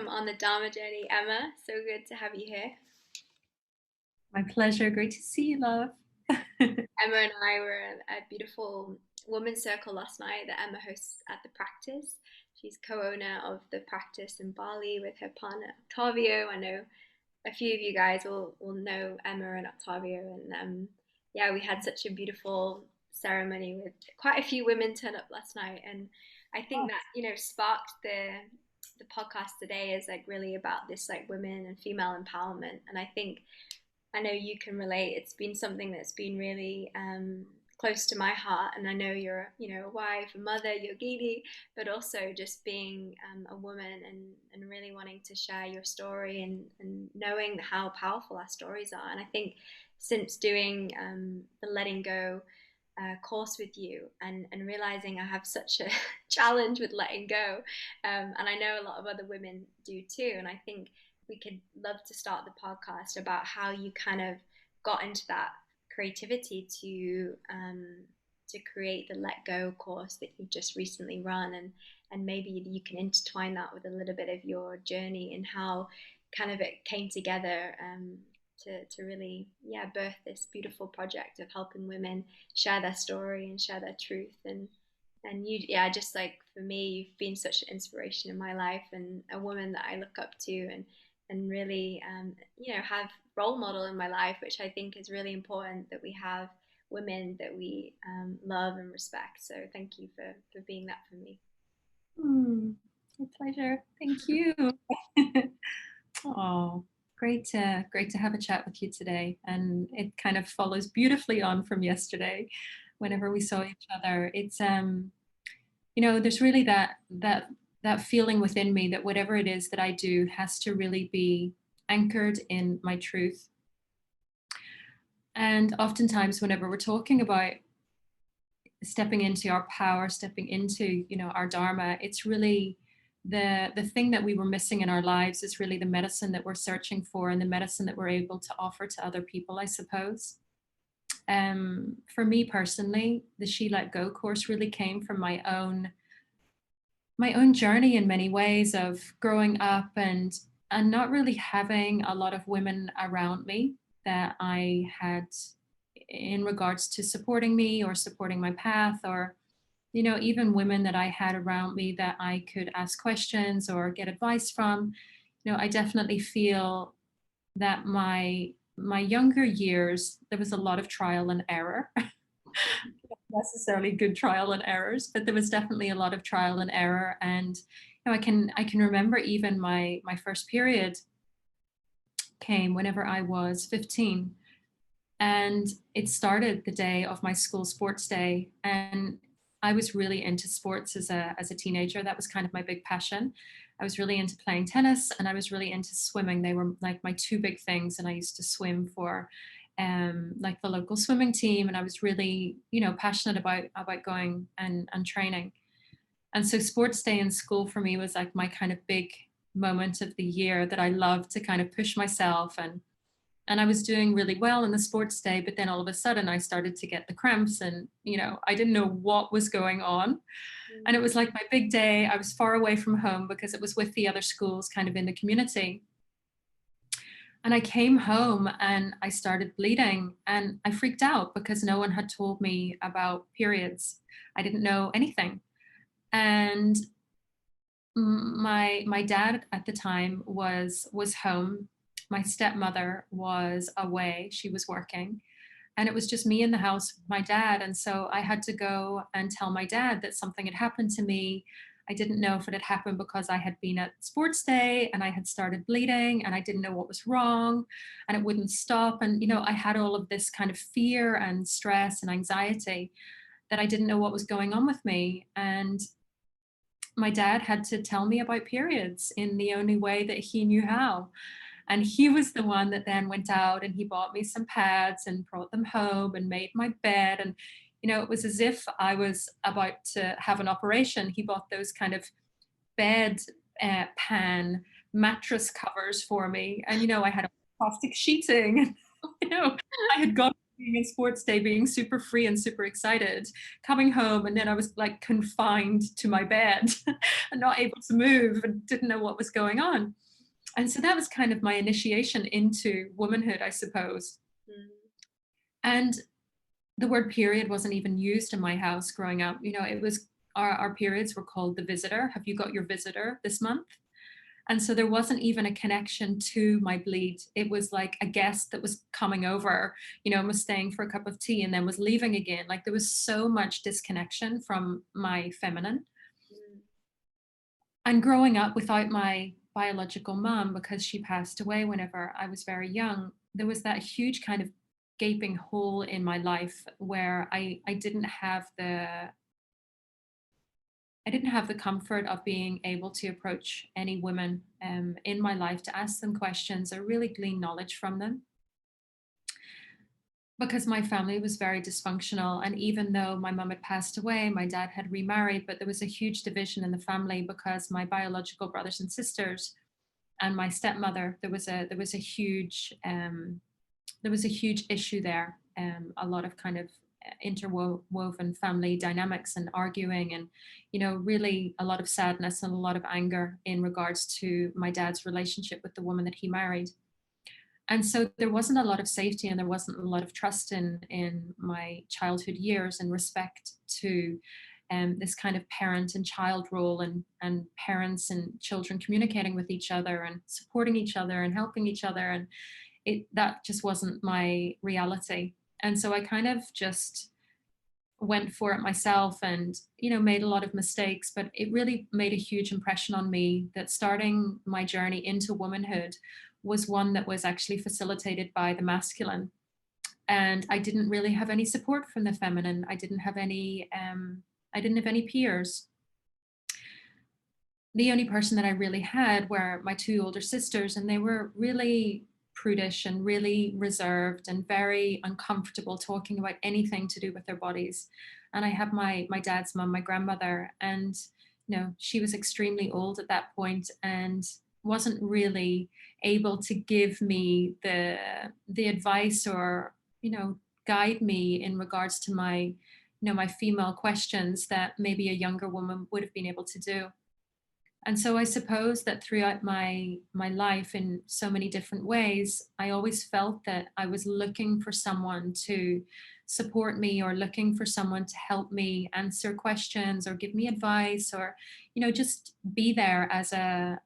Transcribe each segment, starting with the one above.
welcome on the Dharma journey, Emma. So good to have you here. My pleasure. Great to see you, love. Emma and I were at a beautiful women's circle last night that Emma hosts at the practice. She's co-owner of the practice in Bali with her partner Octavio. I know a few of you guys will know Emma and Octavio, and yeah, we had such a beautiful ceremony with quite a few women turn up last night, and I think Oh, that sparked the podcast today is like really about this like women and female empowerment, and I know you can relate. It's been something that's been really close to my heart, and I know you're, a wife, a mother, yogini, but also just being a woman and really wanting to share your story and knowing how powerful our stories are. And I think since doing the letting go course with you and realizing I have such a challenge with letting go, and I know a lot of other women do too, and I think we could love to start the podcast about how you kind of got into that creativity to create the Let Go course that you've just recently run, and maybe you can intertwine that with a little bit of your journey and how kind of it came together to really birth this beautiful project of helping women share their story and share their truth. And you, yeah, just like for me, you've been such an inspiration in my life and a woman that I look up to, and really have role model in my life, which I think is really important, that we have women that we love and respect. So thank you for being that for me. my pleasure. Thank you. Oh, great to have a chat with you today. And it kind of follows beautifully on from yesterday, whenever we saw each other. It's there's really that feeling within me that whatever it is that I do has to really be anchored in my truth. And oftentimes, whenever we're talking about stepping into our power, stepping into, our dharma, it's really the thing that we were missing in our lives is really the medicine that we're searching for and the medicine that we're able to offer to other people, I suppose. For me personally, the She Let Go course really came from my own journey in many ways of growing up and not really having a lot of women around me that I had in regards to supporting me or supporting my path, or even women that I had around me that I could ask questions or get advice from. I definitely feel that my younger years, there was a lot of trial and error. Necessarily good trial and errors, but there was definitely a lot of trial and error. And I can remember even my first period came whenever I was 15, and it started the day of my school sports day. And I was really into sports as a teenager. That was kind of my big passion. I was really into playing tennis and I was really into swimming. They were like my two big things, and I used to swim for like the local swimming team, and I was really passionate about going and training. And so sports day in school for me was like my kind of big moment of the year that I loved to kind of push myself, and I was doing really well in the sports day, but then all of a sudden I started to get the cramps, and I didn't know what was going on. And it was like my big day. I was far away from home because it was with the other schools kind of in the community. And I came home and I started bleeding, and I freaked out because no one had told me about periods. I didn't know anything. And my dad at the time was home. My stepmother was away. She was working. And it was just me in the house with my dad. And so I had to go and tell my dad that something had happened to me. I didn't know if it had happened because I had been at sports day and I had started bleeding and I didn't know what was wrong and it wouldn't stop. And, I had all of this kind of fear and stress and anxiety that I didn't know what was going on with me. And my dad had to tell me about periods in the only way that he knew how. And he was the one that then went out and he bought me some pads and brought them home and made my bed. And, it was as if I was about to have an operation. He bought those kind of bed pan mattress covers for me. And, I had a plastic sheeting. And, I had gone being in sports day, being super free and super excited, coming home, and then I was like confined to my bed and not able to move and didn't know what was going on. And so that was kind of my initiation into womanhood, I suppose. Mm. And the word period wasn't even used in my house growing up. You know, it was our periods were called the visitor. Have you got your visitor this month? And so there wasn't even a connection to my bleed. It was like a guest that was coming over, you know, and was staying for a cup of tea and then was leaving again. Like there was so much disconnection from my feminine. Mm. And growing up without my biological mom, because she passed away whenever I was very young, there was that huge kind of gaping hole in my life where I didn't have the comfort of being able to approach any women in my life to ask them questions or really glean knowledge from them, because my family was very dysfunctional. And even though my mum had passed away, my dad had remarried, but there was a huge division in the family because my biological brothers and sisters and my stepmother, there was a huge issue there. A lot of kind of interwoven family dynamics and arguing, and you know, really a lot of sadness and a lot of anger in regards to my dad's relationship with the woman that he married. And so there wasn't a lot of safety and there wasn't a lot of trust in my childhood years in respect to this kind of parent and child role, and parents and children communicating with each other and supporting each other and helping each other. And that just wasn't my reality. And so I kind of just went for it myself and, you know, made a lot of mistakes, but it really made a huge impression on me that starting my journey into womanhood was one that was actually facilitated by the masculine. And I didn't really have any support from the feminine. I didn't have any peers. The only person that I really had were my two older sisters, and they were really prudish and really reserved and very uncomfortable talking about anything to do with their bodies. And I had my dad's mom, my grandmother, and you know, she was extremely old at that point and wasn't really able to give me the advice or, you know, guide me in regards to my, you know, my female questions that maybe a younger woman would have been able to do. And so I suppose that throughout my life in so many different ways, I always felt that I was looking for someone to support me or looking for someone to help me answer questions or give me advice or, you know, just be there as a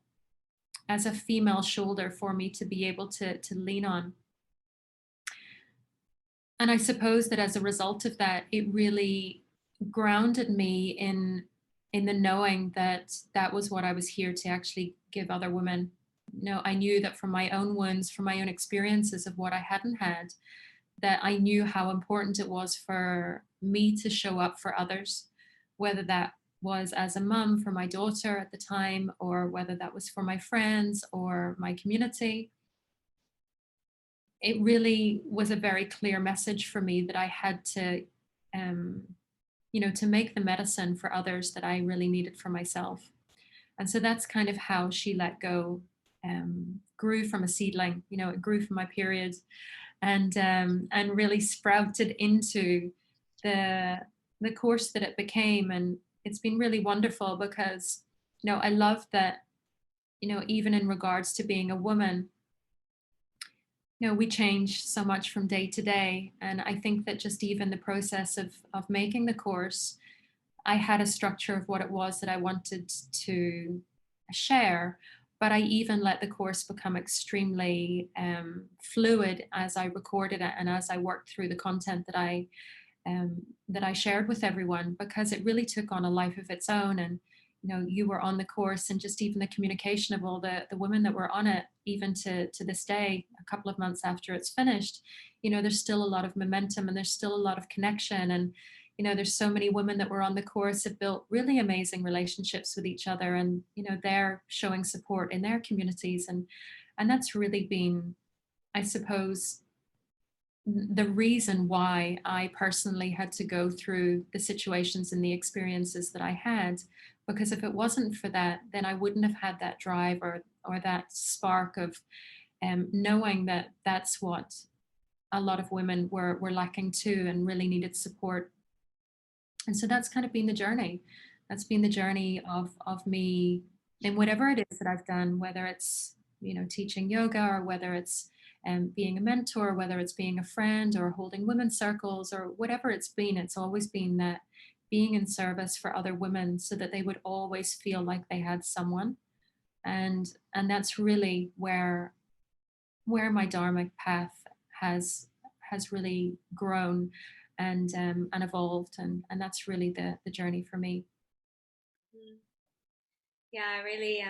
female shoulder for me to be able to lean on. And I suppose that as a result of that, it really grounded me in the knowing that that was what I was here to actually give other women. You know, I knew that from my own wounds, from my own experiences of what I hadn't had, that I knew how important it was for me to show up for others, whether that was as a mum for my daughter at the time, or whether that was for my friends or my community. It really was a very clear message for me that I had to, um, you know, to make the medicine for others that I really needed for myself. And so that's kind of how She Let Go grew from a seedling. You know, it grew from my period and really sprouted into the the course that it became. And it's been really wonderful because, you know, I love that, you know, even in regards to being a woman, you know, we change so much from day to day. And I think that just even the process of making the course, I had a structure of what it was that I wanted to share, but I even let the course become extremely fluid as I recorded it and as I worked through the content that I shared with everyone, because it really took on a life of its own. And you know, you were on the course, and just even the communication of all the women that were on it, even to this day, a couple of months after it's finished, you know, there's still a lot of momentum and there's still a lot of connection. And you know, there's so many women that were on the course have built really amazing relationships with each other, and you know, they're showing support in their communities. And that's really been, I suppose, the reason why I personally had to go through the situations and the experiences that I had. Because if it wasn't for that, then I wouldn't have had that drive or that spark of knowing that that's what a lot of women were lacking too and really needed support. And so that's kind of been the journey. That's been the journey of me in whatever it is that I've done, whether it's, teaching yoga, or whether it's being a mentor, whether it's being a friend or holding women's circles, or whatever it's been. It's always been that being in service for other women so that they would always feel like they had someone. And that's really where my dharmic path has really grown and evolved, and that's really the journey for me. Mm. Yeah, I really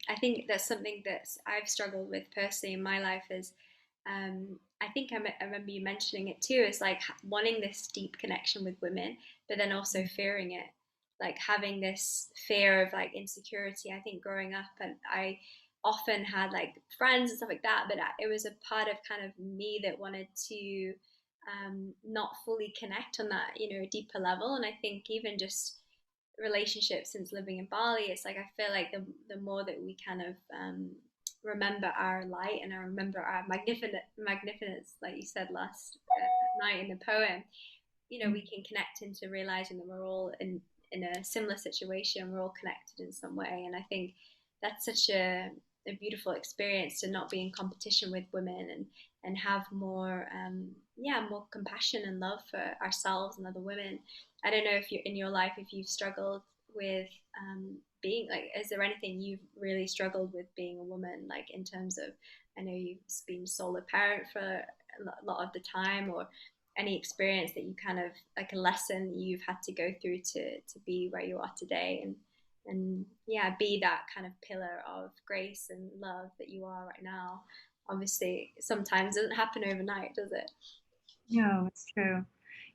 I think that's something that I've struggled with personally in my life is I think I remember you mentioning it too. It's like wanting this deep connection with women, but then also fearing it, like having this fear of like insecurity. I think growing up, and I often had like friends and stuff like that, but it was a part of kind of me that wanted to not fully connect on that, deeper level. And I think even just relationships since living in Bali, it's like I feel like the more that we kind of remember our light and I remember our magnificence, like you said last night in the poem, we can connect into realizing that we're all in a similar situation. We're all connected in some way, and I think that's such a beautiful experience to not be in competition with women and have more more compassion and love for ourselves and other women. I don't know if you're in your life, if you've struggled with being like, is there anything you've really struggled with being a woman, like in terms of, I know you've been solo parent for a lot of the time, or any experience that you kind of like a lesson that you've had to go through to be where you are today, and yeah, be that kind of pillar of grace and love that you are right now. Obviously sometimes it doesn't happen overnight, does it? No, it's true.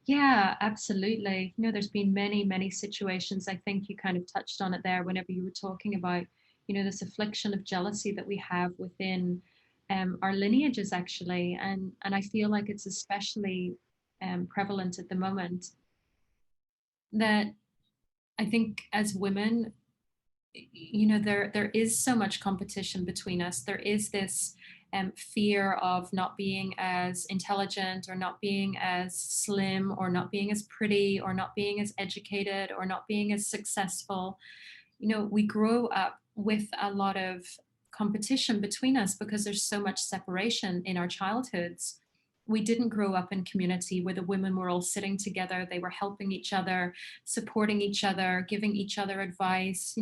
Yeah, absolutely. There's been many, many situations. I think you kind of touched on it there whenever you were talking about, this affliction of jealousy that we have within our lineages, actually. And I feel like it's especially prevalent at the moment, that I think as women, there is so much competition between us. There is this fear of not being as intelligent, or not being as slim, or not being as pretty, or not being as educated, or not being as successful. We grow up with a lot of competition between us because there's so much separation in our childhoods. We didn't grow up in community where the women were all sitting together. They were helping each other, supporting each other, giving each other advice,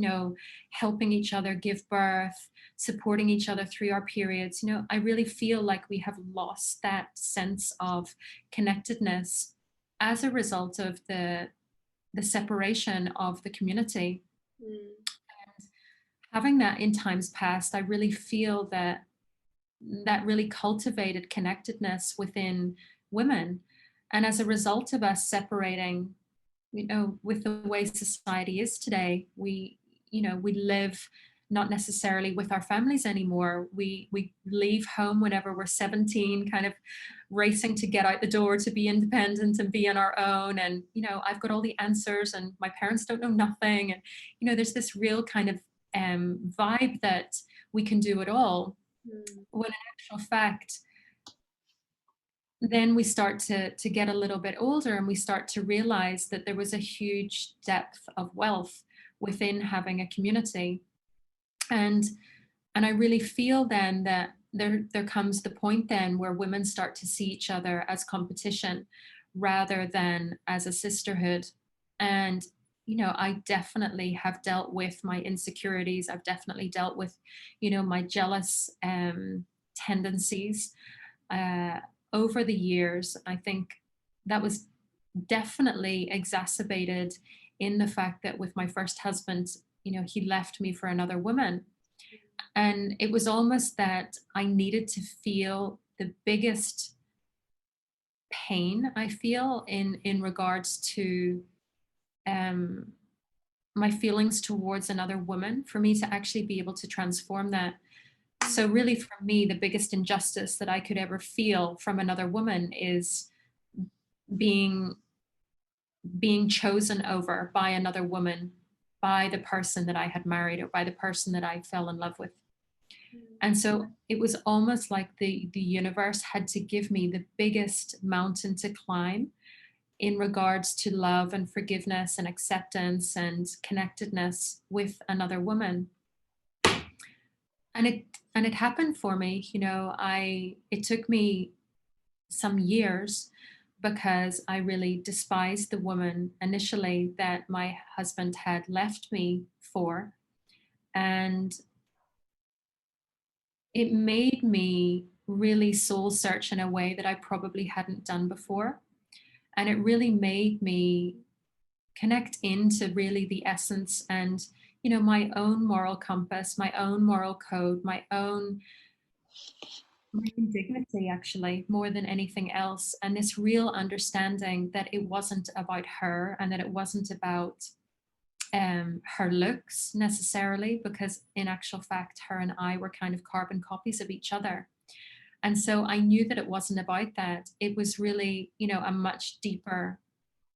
helping each other give birth, supporting each other through our periods. I really feel like we have lost that sense of connectedness as a result of the separation of the community. Mm. Having that in times past, I really feel that really cultivated connectedness within women. And as a result of us separating, with the way society is today, we live not necessarily with our families anymore. We leave home whenever we're 17, kind of racing to get out the door to be independent and be on our own. And, I've got all the answers and my parents don't know nothing. And, there's this real kind of vibe that we can do it all. Mm. When in actual fact, then we start to get a little bit older and we start to realize that there was a huge depth of wealth within having a community. And I really feel then that there comes the point then where women start to see each other as competition rather than as a sisterhood. And I definitely have dealt with my insecurities. I've definitely dealt with my jealous tendencies uh, over the years. I think that was definitely exacerbated in the fact that with my first husband, he left me for another woman. And it was almost that I needed to feel the biggest pain I feel in regards to um, my feelings towards another woman for me to actually be able to transform that. So really for me, the biggest injustice that I could ever feel from another woman is being chosen over by another woman, by the person that I had married or by the person that I fell in love with. And so it was almost like the universe had to give me the biggest mountain to climb in regards to love and forgiveness and acceptance and connectedness with another woman. And it happened for me. I it took me some years because I really despised the woman initially that my husband had left me for. And it made me really soul search in a way that I probably hadn't done before. And it really made me connect into really the essence and, my own moral compass, my own moral code, my own dignity, actually, more than anything else. And this real understanding that it wasn't about her and that it wasn't about her looks necessarily, because in actual fact, her and I were kind of carbon copies of each other. And so I knew that it wasn't about that. It was really, a much deeper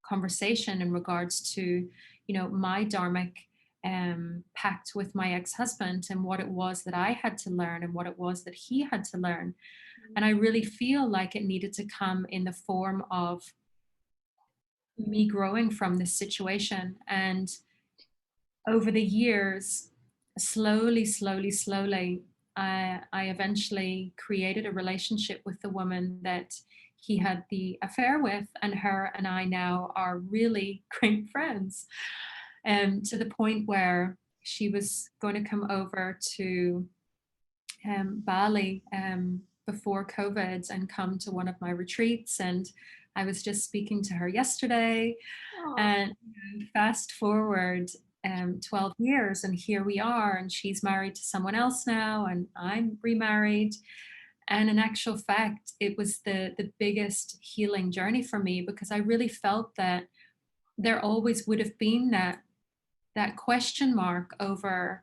conversation in regards to, my dharmic pact with my ex-husband and what it was that I had to learn and what it was that he had to learn. And I really feel like it needed to come in the form of me growing from this situation. And over the years, slowly, slowly, slowly, I eventually created a relationship with the woman that he had the affair with, and her and I now are really great friends. To the point where she was going to come over to Bali before COVID and come to one of my retreats. And I was just speaking to her yesterday. Oh, And fast forward 12 years, and here we are. And she's married to someone else now, and I'm remarried. And in actual fact, it was the biggest healing journey for me, because I really felt that there always would have been that question mark over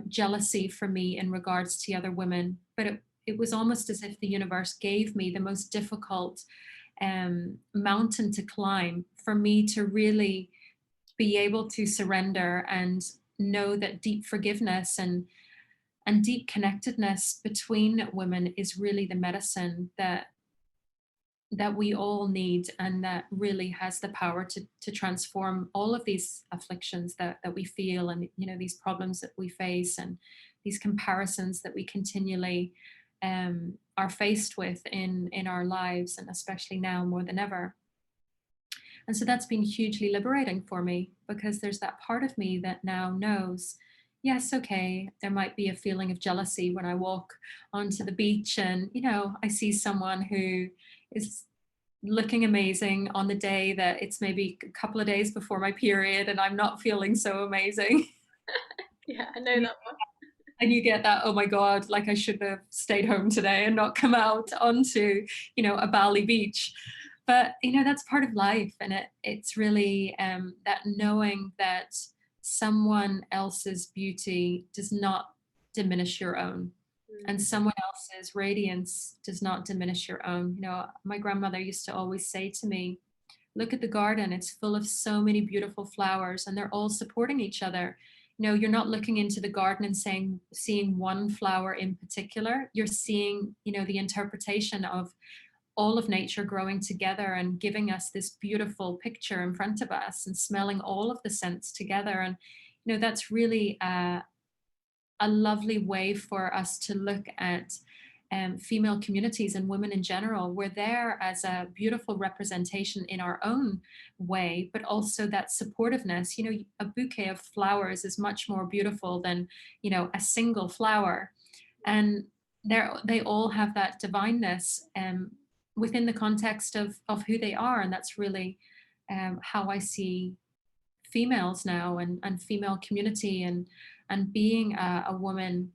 jealousy for me in regards to other women. But it was almost as if the universe gave me the most difficult mountain to climb for me to really be able to surrender and know that deep forgiveness and deep connectedness between women is really the medicine that we all need, and that really has the power to transform all of these afflictions that we feel, and these problems that we face, and these comparisons that we continually are faced with in our lives, and especially now more than ever. And so that's been hugely liberating for me, because there's that part of me that now knows, yes, okay, there might be a feeling of jealousy when I walk onto the beach and, I see someone who is looking amazing on the day that it's maybe a couple of days before my period and I'm not feeling so amazing. yeah, I know that one. And you get that, oh my God, like I should have stayed home today and not come out onto, a Bali beach. But, that's part of life. And it's really that knowing that someone else's beauty does not diminish your own. And someone else's radiance does not diminish your own. My grandmother used to always say to me, look at the garden, it's full of so many beautiful flowers and they're all supporting each other. You're not looking into the garden and seeing one flower in particular. You're seeing, the interpretation of all of nature growing together and giving us this beautiful picture in front of us, and smelling all of the scents together. And, that's really a lovely way for us to look at female communities and women in general. We're there as a beautiful representation in our own way, but also that supportiveness. A bouquet of flowers is much more beautiful than, a single flower. And they all have that divineness within the context of who they are. And that's really how I see females now, and female community, and being a woman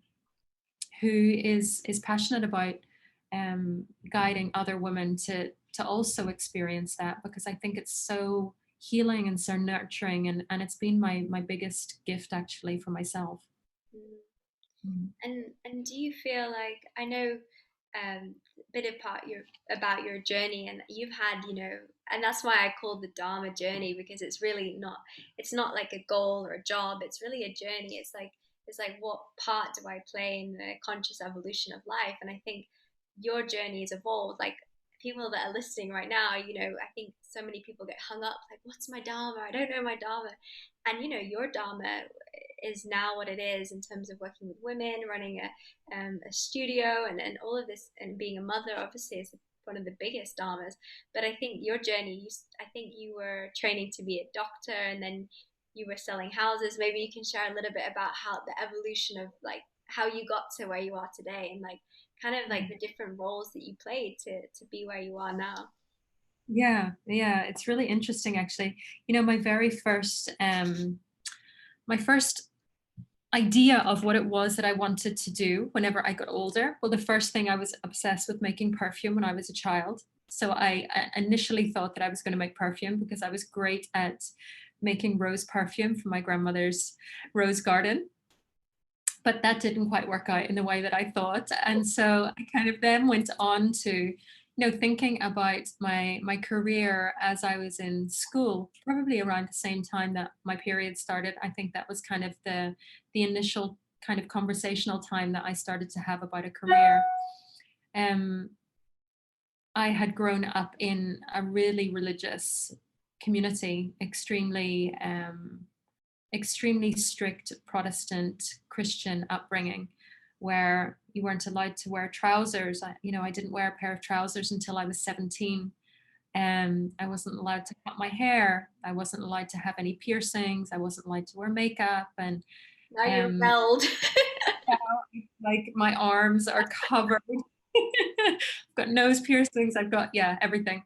who is passionate about guiding other women to also experience that, because I think it's so healing and so nurturing, and it's been my biggest gift actually for myself. Mm. And do you feel like, I know a bit about your journey, and you've had, and that's why I call the Dharma journey, because it's really not, it's not like a goal or a job, it's really a journey. It's like It's like, what part do I play in the conscious evolution of life? And I think your journey has evolved. Like, people that are listening right now, I think so many people get hung up, like, what's my dharma? I don't know my dharma. And your dharma is now what it is in terms of working with women, running a studio, and all of this, and being a mother, obviously, is one of the biggest dharmas. But I think your journey, I think you were training to be a doctor, and then you were selling houses. Maybe you can share a little bit about how the evolution of, like, how you got to where you are today, and like kind of like the different roles that you played to be where you are now. Yeah, yeah, it's really interesting actually. My very first my first idea of what it was that I wanted to do whenever I got older. Well, the first thing, I was obsessed with making perfume when I was a child. So I initially thought that I was going to make perfume because I was great at making rose perfume from my grandmother's rose garden. But that didn't quite work out in the way that I thought. And so I kind of then went on to, thinking about my career as I was in school, probably around the same time that my period started. I think that was kind of the initial kind of conversational time that I started to have about a career. I had grown up in a really religious community, extremely strict Protestant Christian upbringing, where you weren't allowed to wear trousers. I didn't wear a pair of trousers until I was 17. I wasn't allowed to cut my hair. I wasn't allowed to have any piercings. I wasn't allowed to wear makeup. And Now you um, rebelled. like my arms are covered. I've got nose piercings. I've got, yeah, everything.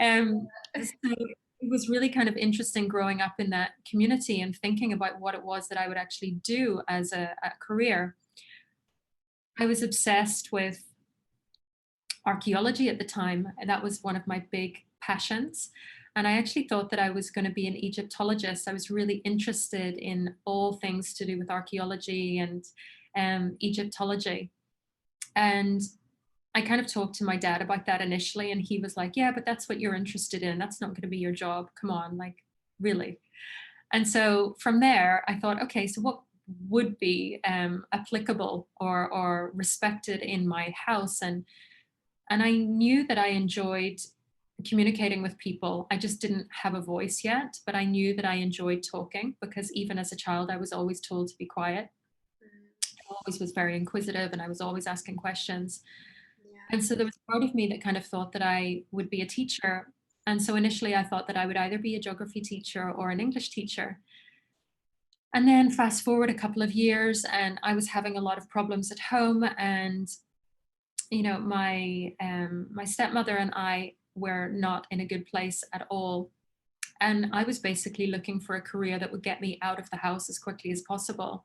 So it was really kind of interesting growing up in that community and thinking about what it was that I would actually do as a career. I was obsessed with archaeology at the time, and that was one of my big passions. And I actually thought that I was going to be an Egyptologist. I was really interested in all things to do with archaeology and Egyptology. And I kind of talked to my dad about that initially, and he was like, yeah, but that's what you're interested in. That's not going to be your job. Come on, like, really. And so from there, I thought, okay, so what would be applicable or respected in my house? And I knew that I enjoyed communicating with people. I just didn't have a voice yet, but I knew that I enjoyed talking because even as a child, I was always told to be quiet. I always was very inquisitive and I was always asking questions. Yeah. And so there was part of me that kind of thought that I would be a teacher. And so initially I thought that I would either be a geography teacher or an English teacher. And then fast forward a couple of years and I was having a lot of problems at home. And, my stepmother and I were not in a good place at all. And I was basically looking for a career that would get me out of the house as quickly as possible.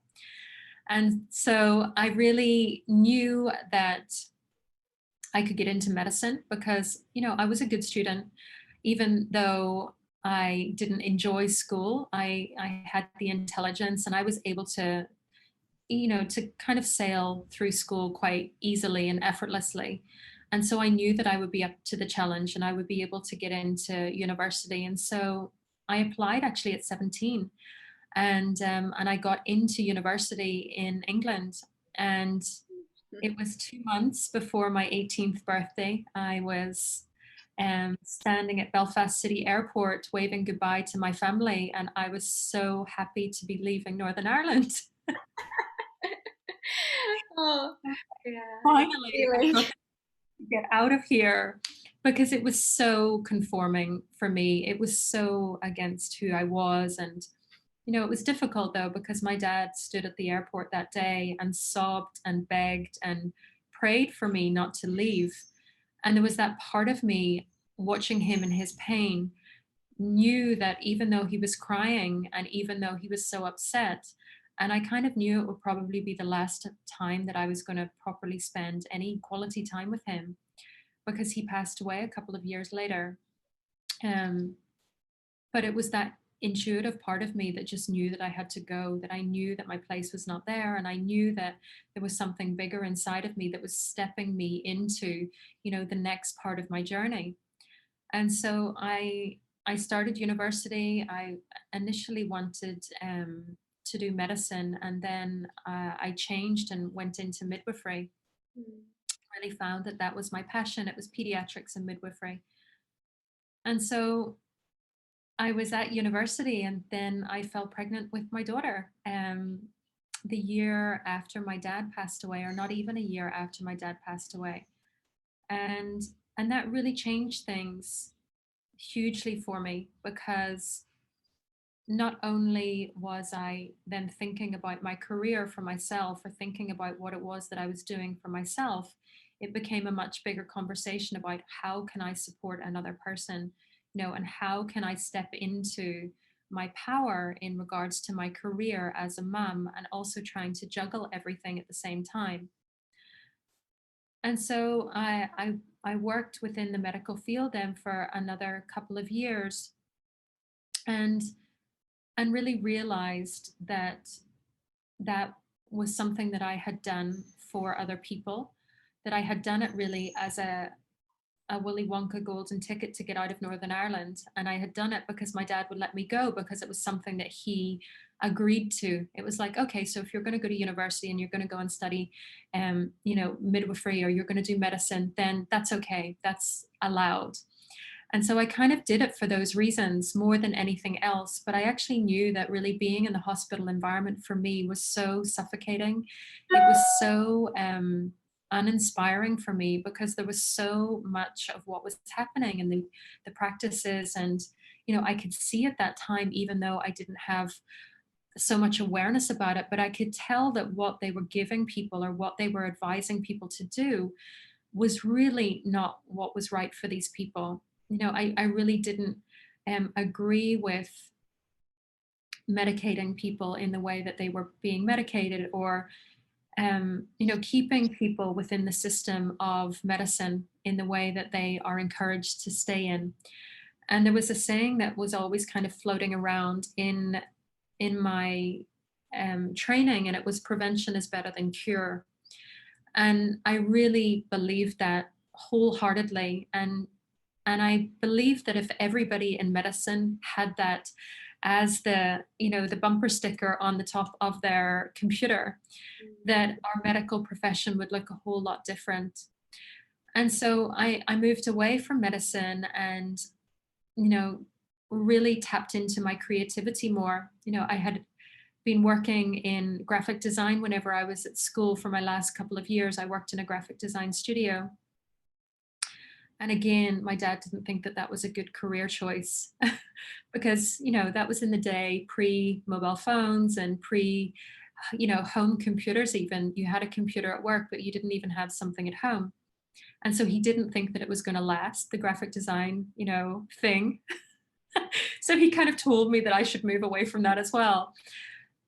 And so I really knew that I could get into medicine because, I was a good student. Even though I didn't enjoy school, I had the intelligence and I was able to, to kind of sail through school quite easily and effortlessly. And so I knew that I would be up to the challenge and I would be able to get into university. And so I applied actually at 17 and I got into university in England. And it was 2 months before my 18th birthday. I was standing at Belfast City Airport waving goodbye to my family, and I was so happy to be leaving Northern Ireland. Oh, yeah. Finally, I've Feeling. got to get out of here because it was so conforming for me. It was so against who I was. And it was difficult though, because my dad stood at the airport that day and sobbed and begged and prayed for me not to leave. And there was that part of me watching him in his pain, knew that even though he was crying and even though he was so upset, and I kind of knew it would probably be the last time that I was going to properly spend any quality time with him because he passed away a couple of years later. Um, but it was that intuitive part of me that just knew that I had to go, that I knew that my place was not there. And I knew that there was something bigger inside of me that was stepping me into, the next part of my journey. And so I started university. I initially wanted to do medicine, and then I changed and went into midwifery. Mm. Really found that that was my passion. It was pediatrics and midwifery. And so I was at university, and then I fell pregnant with my daughter. The year after my dad passed away, or not even a year after my dad passed away. And and that really changed things hugely for me, because not only was I then thinking about my career for myself, or thinking about what it was that I was doing for myself, it became a much bigger conversation about how can I support another person, and how can I step into my power in regards to my career as a mum, and also trying to juggle everything at the same time. And so I worked within the medical field then for another couple of years, and really realized that that was something that I had done for other people, that I had done it really as a Willy Wonka golden ticket to get out of Northern Ireland. And I had done it because my dad would let me go, because it was something that he agreed to. It was like, okay, so if you're going to go to university and you're going to go and study, midwifery, or you're going to do medicine, then that's okay. That's allowed. And so I kind of did it for those reasons more than anything else. But I actually knew that really being in the hospital environment for me was so suffocating. It was so uninspiring for me, because there was so much of what was happening in the practices. And, I could see at that time, even though I didn't have so much awareness about it, but I could tell that what they were giving people, or what they were advising people to do, was really not what was right for these people. I really didn't agree with medicating people in the way that they were being medicated, or keeping people within the system of medicine in the way that they are encouraged to stay in. And there was a saying that was always kind of floating around in my training, and it was prevention is better than cure. And I really believe that wholeheartedly. And I believe that if everybody in medicine had that as the bumper sticker on the top of their computer, that our medical profession would look a whole lot different. And so I moved away from medicine, and, really tapped into my creativity more. I had been working in graphic design whenever I was at school. For my last couple of years, I worked in a graphic design studio. And again, my dad didn't think that that was a good career choice because, that was in the day pre mobile phones and pre, home computers. Even you had a computer at work, but you didn't even have something at home. And so he didn't think that it was going to last, the graphic design, thing. So he kind of told me that I should move away from that as well.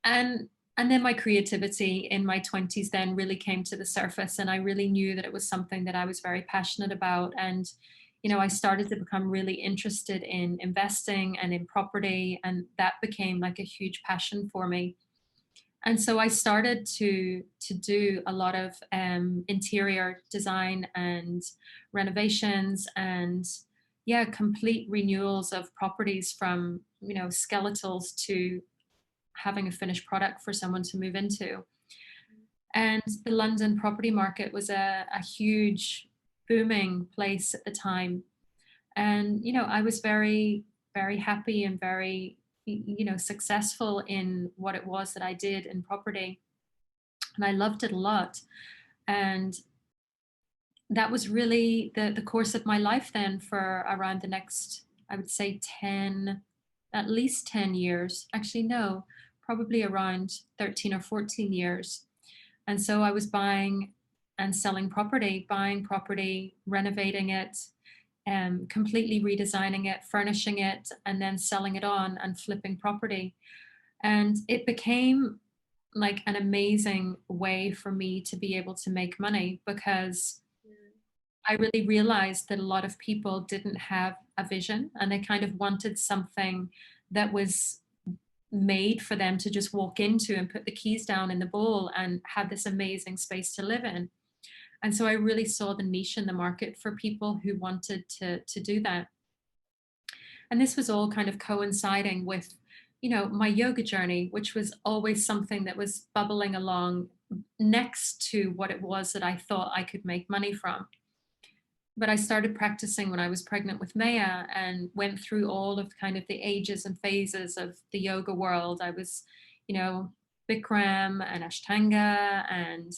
And then my creativity in my 20s then really came to the surface, and I really knew that it was something that I was very passionate about. And I started to become really interested in investing and in property, and that became like a huge passion for me. And so I started to do a lot of interior design and renovations, and yeah, complete renewals of properties, from skeletals to having a finished product for someone to move into. And the London property market was a huge booming place at the time. And, I was very, very happy and very, successful in what it was that I did in property. And I loved it a lot. And that was really the course of my life then for around the next, I would say at least 10 years. Actually, no, probably around 13 or 14 years. And so I was buying and selling property, renovating it, completely redesigning it, furnishing it, and then selling it on and flipping property. And it became like an amazing way for me to be able to make money, because I really realized that a lot of people didn't have a vision, and they kind of wanted something that was made for them to just walk into and put the keys down in the bowl and have this amazing space to live in. And so I really saw the niche in the market for people who wanted to do that. And this was all kind of coinciding with my yoga journey, which was always something that was bubbling along next to what it was that I thought I could make money from. But I started practicing when I was pregnant with Maya and went through all of kind of the ages and phases of the yoga world. I was, Bikram and Ashtanga and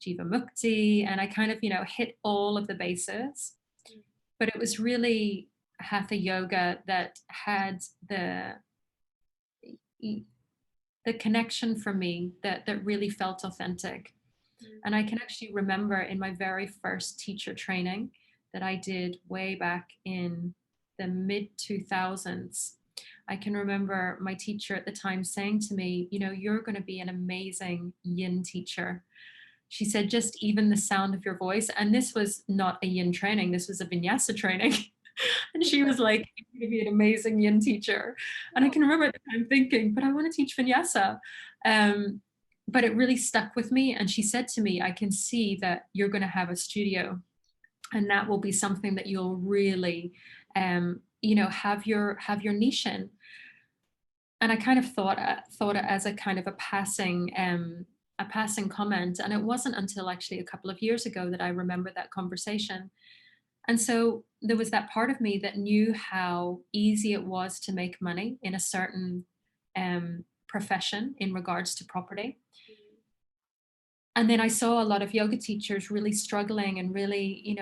Jiva Mukti, and I kind of, hit all of the bases. But it was really Hatha yoga that had the connection for me that really felt authentic. And I can actually remember in my very first teacher training that I did way back in the mid 2000s, I can remember my teacher at the time saying to me, you're going to be an amazing yin teacher. She said, just even the sound of your voice. And this was not a yin training, this was a vinyasa training. And she was like, you're going to be an amazing yin teacher. And I can remember at the time thinking, but I want to teach vinyasa. But it really stuck with me. And she said to me, I can see that you're going to have a studio, and that will be something that you'll really, have your niche in. And I kind of thought it as a kind of a passing comment. And it wasn't until actually a couple of years ago that I remember that conversation. And so there was that part of me that knew how easy it was to make money in a certain profession in regards to property. And then I saw a lot of yoga teachers really struggling and really,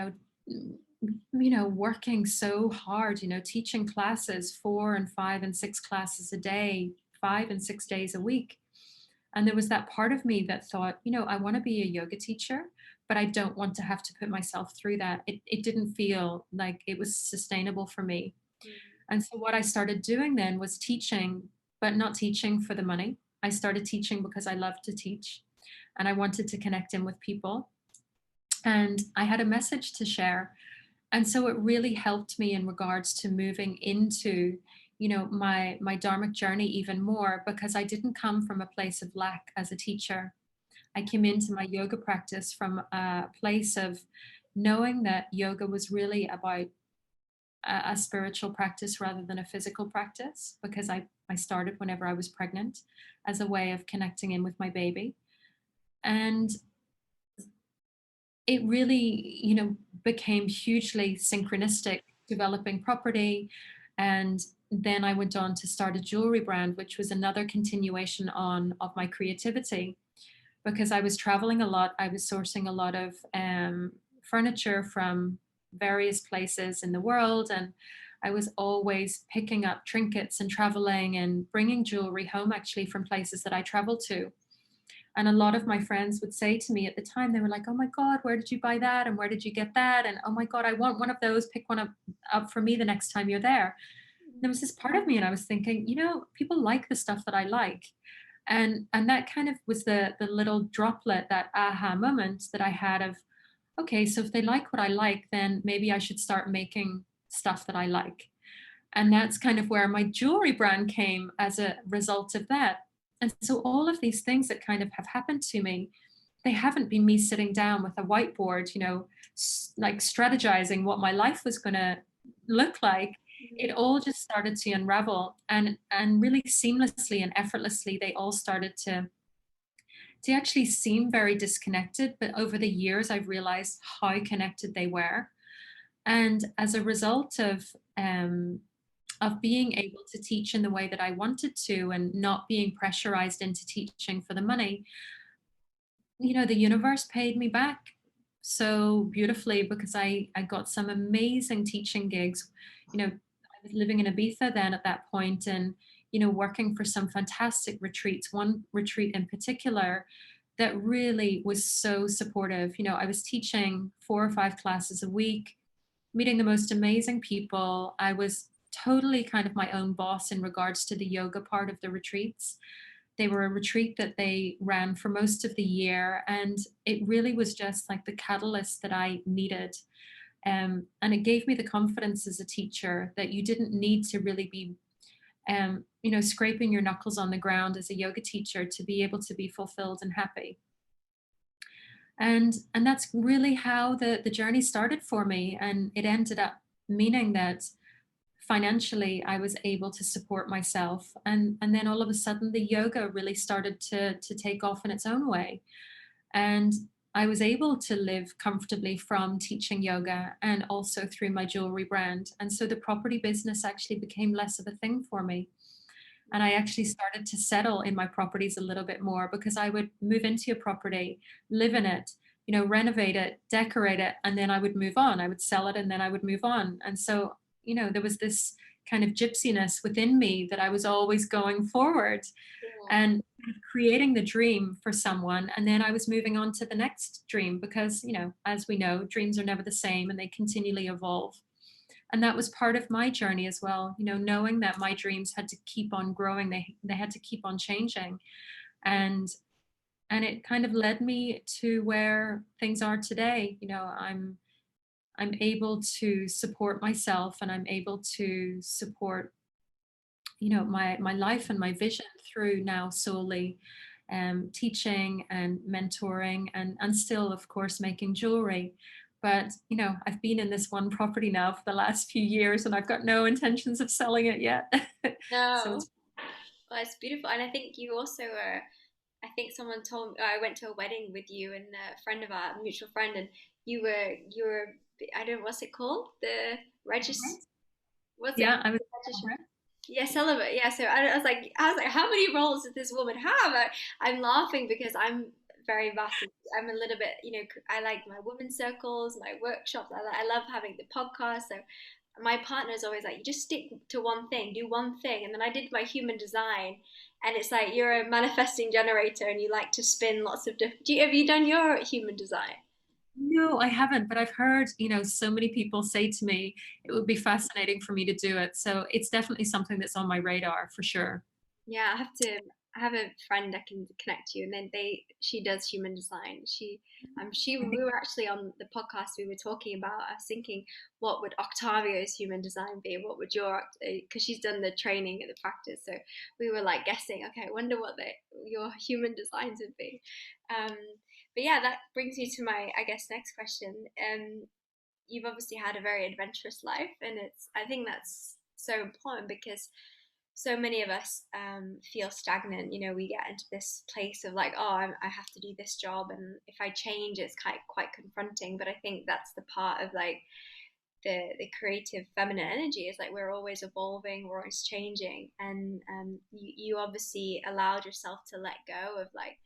working so hard, teaching classes 4 and 5 and 6 classes a day, 5 and 6 days a week. And there was that part of me that thought, I want to be a yoga teacher, but I don't want to have to put myself through that. It didn't feel like it was sustainable for me. And so what I started doing then was teaching, but not teaching for the money. I started teaching because I loved to teach and I wanted to connect in with people. And I had a message to share. And so it really helped me in regards to moving into, my dharmic journey even more, because I didn't come from a place of lack as a teacher. I came into my yoga practice from a place of knowing that yoga was really about a spiritual practice rather than a physical practice, because I started whenever I was pregnant as a way of connecting in with my baby. And it really, became hugely synchronistic, developing property. And then I went on to start a jewelry brand, which was another continuation of my creativity, because I was traveling a lot. I was sourcing a lot of furniture from various places in the world. And I was always picking up trinkets and traveling and bringing jewelry home actually from places that I traveled to. And a lot of my friends would say to me at the time, they were like, oh my God, where did you buy that? And where did you get that? And oh my God, I want one of those. Pick one up for me the next time you're there. And there was this part of me, and I was thinking, people like the stuff that I like. And that kind of was the little droplet, that aha moment that I had of, okay, so if they like what I like, then maybe I should start making stuff that I like. And that's kind of where my jewelry brand came as a result of that. And so all of these things that kind of have happened to me, they haven't been me sitting down with a whiteboard, like strategizing what my life was going to look like. It all just started to unravel, and really seamlessly and effortlessly, they all started to actually seem very disconnected. But over the years, I've realized how connected they were. And as a result of being able to teach in the way that I wanted to and not being pressurized into teaching for the money, the universe paid me back so beautifully, because I got some amazing teaching gigs. I was living in Ibiza then at that point, and, working for some fantastic retreats, one retreat in particular that really was so supportive. I was teaching 4 or 5 classes a week, meeting the most amazing people. I was totally kind of my own boss in regards to the yoga part of the retreats. They were a retreat that they ran for most of the year, and it really was just like the catalyst that I needed. And it gave me the confidence as a teacher that you didn't need to really be, scraping your knuckles on the ground as a yoga teacher to be able to be fulfilled and happy. And that's really how the journey started for me. And it ended up meaning that financially I was able to support myself. And then all of a sudden the yoga really started to take off in its own way. And I was able to live comfortably from teaching yoga and also through my jewelry brand. And so the property business actually became less of a thing for me. And I actually started to settle in my properties a little bit more, because I would move into a property, live in it, renovate it, decorate it, and then I would move on. I would sell it and then I would move on. And so, there was this kind of gypsiness within me that I was always going forward Yeah. and creating the dream for someone. And then I was moving on to the next dream because, as we know, dreams are never the same and they continually evolve. And that was part of my journey as well, knowing that my dreams had to keep on growing, they had to keep on changing. And it kind of led me to where things are today. I'm able to support myself, and I'm able to support my life and my vision through now solely teaching and mentoring, and still of course making jewelry. But I've been in this one property now for the last few years, and I've got no intentions of selling it yet. So No. it's Well, it's beautiful. And I think you also are, I think someone told me, I went to a wedding with you and a friend of our mutual friend, and you were, I don't, what's it called? The regist, what's it? yeah, I was Yeah, celibate. Yeah, so I was like, how many roles does this woman have? I'm laughing because I'm very vast. I'm a little bit, I like my women's circles, my workshops. I love having the podcast. So my partner is always like, you just stick to one thing, do one thing. And then I did my human design, and it's like you're a manifesting generator, and you like to spin lots of different. Have you done your human design? No, I haven't, but I've heard, so many people say to me, it would be fascinating for me to do it. So it's definitely something that's on my radar for sure. Yeah, I have to. I have a friend I can connect you, and then she does human design. We were actually on the podcast. We were talking about. I was thinking, what would Octavio's human design be? What would your, because she's done the training and the practice. So we were like guessing. Okay, I wonder what your human designs would be. Um, but yeah, that brings me to my, I guess, next question. You've obviously had a very adventurous life, and I think that's so important because so many of us feel stagnant. We get into this place of like, oh, I have to do this job, and if I change, it's quite confronting. But I think that's the part of like the creative feminine energy, is like we're always evolving, we're always changing, and you obviously allowed yourself to let go of like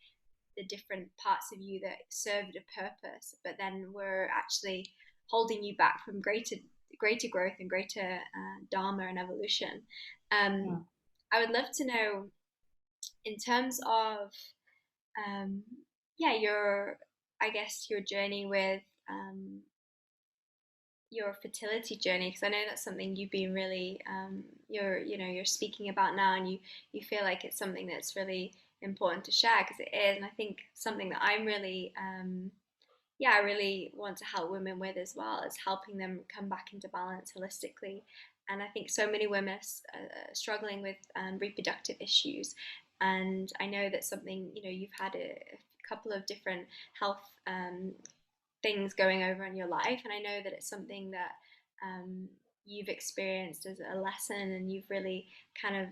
the different parts of you that served a purpose, but then were actually holding you back from greater growth and greater dharma and evolution. Um, Yeah. I would love to know, in terms of um, yeah, your, I guess, your journey with your fertility journey, because I know that's something you've been really you're speaking about now, and you feel like it's something that's really important to share, because it is. And I think something that I'm really I really want to help women with as well, is helping them come back into balance holistically. And I think so many women are struggling with reproductive issues, and I know that's something, you've had a couple of different health things going over in your life, and I know that it's something that um, you've experienced as a lesson, and you've really kind of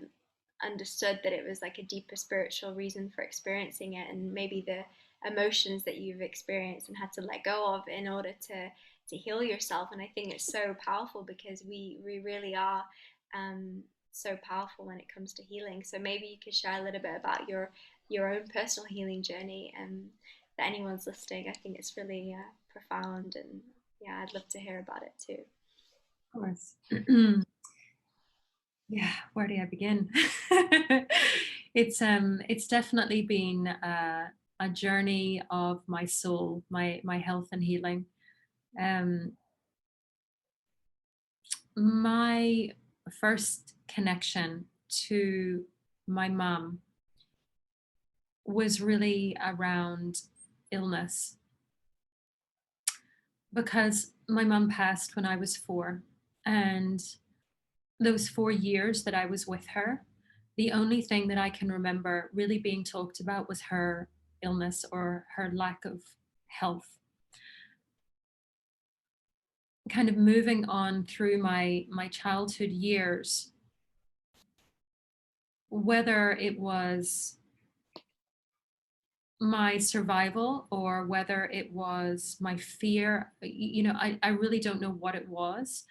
understood that it was like a deeper spiritual reason for experiencing it, and maybe the emotions that you've experienced and had to let go of in order to heal yourself. And I think it's so powerful because we really are so powerful when it comes to healing. So maybe you could share a little bit about your own personal healing journey, and that anyone's listening. I think it's really profound, and yeah, I'd love to hear about it too. Of course. Yeah, where do I begin? It's definitely been a journey of my soul, my health and healing. Um, my first connection to my mum was really around illness, because my mum passed when I was 4, and those 4 years that I was with her, the only thing that I can remember really being talked about was her illness or her lack of health. kind of moving on through my childhood years, whether it was my survival or whether it was my fear, I really don't know what it was,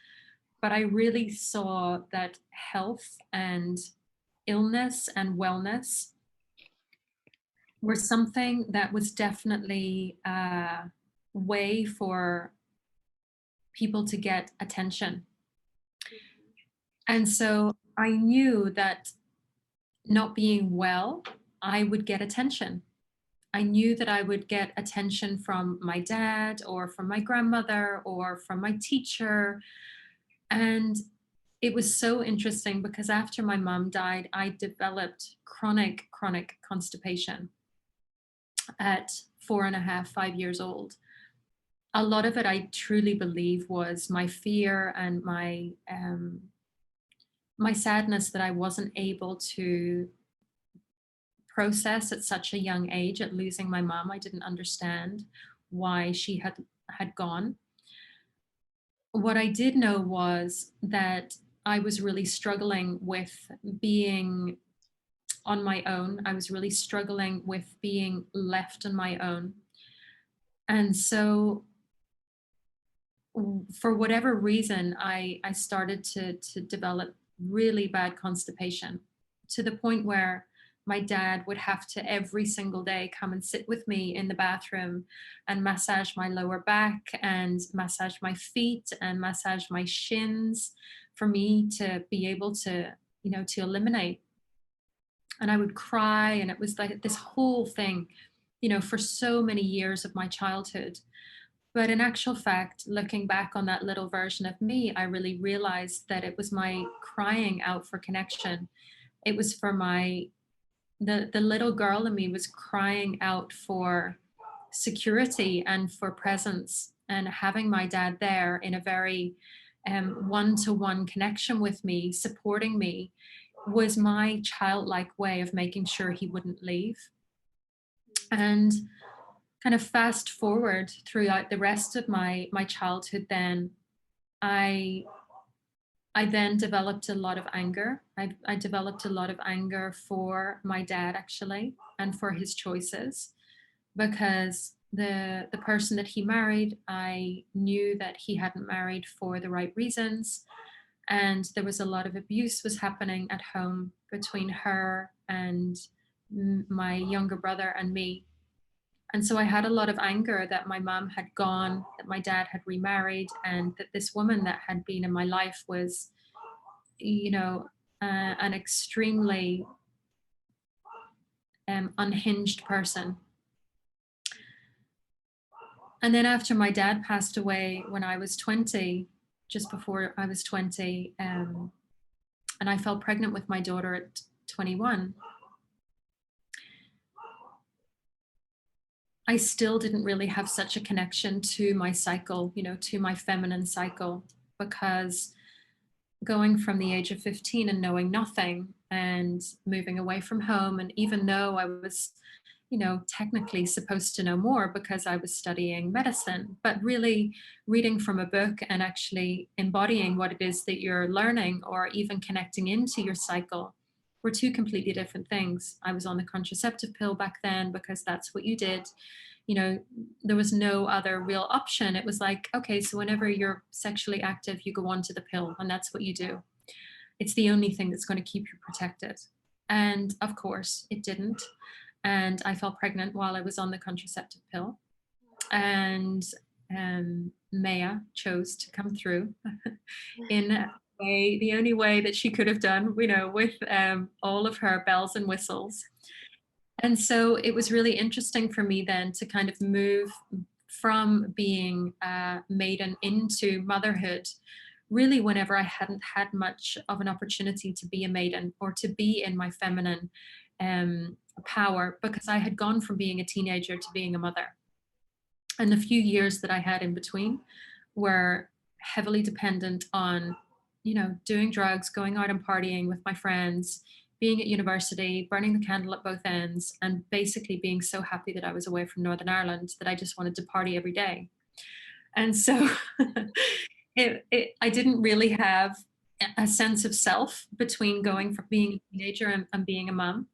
but I really saw that health and illness and wellness were something that was definitely a way for people to get attention. And so I knew that not being well, I would get attention. I knew that I would get attention from my dad or from my grandmother or from my teacher. And it was so interesting because after my mom died, I developed chronic constipation at 4.5, 5 years old. A lot of it, I truly believe, was my fear and my sadness that I wasn't able to process at such a young age at losing my mom. I didn't understand why she had gone. What I did know was that I was really struggling with being on my own. I was really struggling with being left on my own. And so for whatever reason, I started to develop really bad constipation to the point where my dad would have to every single day come and sit with me in the bathroom and massage my lower back and massage my feet and massage my shins for me to be able to, to eliminate. And I would cry, and it was like this whole thing, for so many years of my childhood. But in actual fact, looking back on that little version of me, I really realized that it was my crying out for connection. It was for the little girl in me was crying out for security and for presence, and having my dad there in a very one-to-one connection with me, supporting me, was my childlike way of making sure he wouldn't leave. And kind of fast forward throughout the rest of my childhood, then I I then developed a lot of anger. I developed a lot of anger for my dad, actually, and for his choices, because the person that he married, I knew that he hadn't married for the right reasons, and there was a lot of abuse was happening at home between her and my younger brother and me. And so I had a lot of anger that my mom had gone, that my dad had remarried, and that this woman that had been in my life was, you know, an extremely unhinged person. And then after my dad passed away when I was 20, just before I was 20, and I fell pregnant with my daughter at 21, I still didn't really have such a connection to my cycle, to my feminine cycle, because going from the age of 15 and knowing nothing and moving away from home, and even though I was, technically supposed to know more because I was studying medicine, but really reading from a book and actually embodying what it is that you're learning, or even connecting into your cycle, were two completely different things. I was on the contraceptive pill back then because that's what you did. There was no other real option. It was like, okay, so whenever you're sexually active, you go onto the pill, and that's what you do. It's the only thing that's going to keep you protected. And of course, it didn't. And I fell pregnant while I was on the contraceptive pill. And Maya chose to come through in a way, the only way that she could have done, with all of her bells and whistles. And so it was really interesting for me then to kind of move from being a maiden into motherhood, really whenever I hadn't had much of an opportunity to be a maiden or to be in my feminine power, because I had gone from being a teenager to being a mother. And the few years that I had in between were heavily dependent on, doing drugs, going out and partying with my friends, being at university, burning the candle at both ends, and basically being so happy that I was away from Northern Ireland that I just wanted to party every day. And so I didn't really have a sense of self between going from being a teenager and being a mom.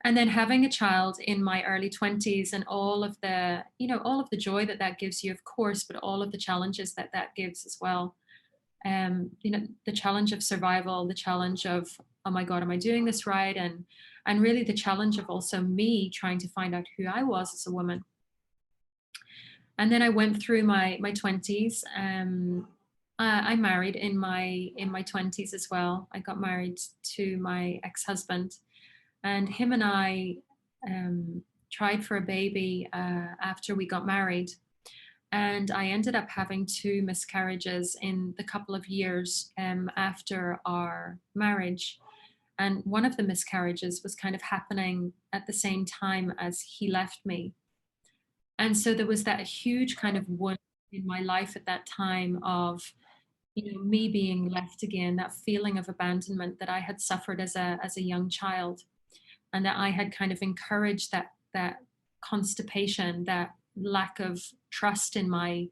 And then having a child in my early 20s and all of the, all of the joy that that gives you, of course, but all of the challenges that that gives as well. The challenge of survival, the challenge of, oh my God, am I doing this right? And really the challenge of also me trying to find out who I was as a woman. And then I went through my 20s. I married in my 20s as well. I got married to my ex-husband, and him and I tried for a baby after we got married. And I ended up having 2 miscarriages in the couple of years after our marriage. And one of the miscarriages was kind of happening at the same time as he left me. And so there was that huge kind of wound in my life at that time of, me being left again, that feeling of abandonment that I had suffered as a young child, and that I had kind of encouraged that constipation, that lack of trust in my,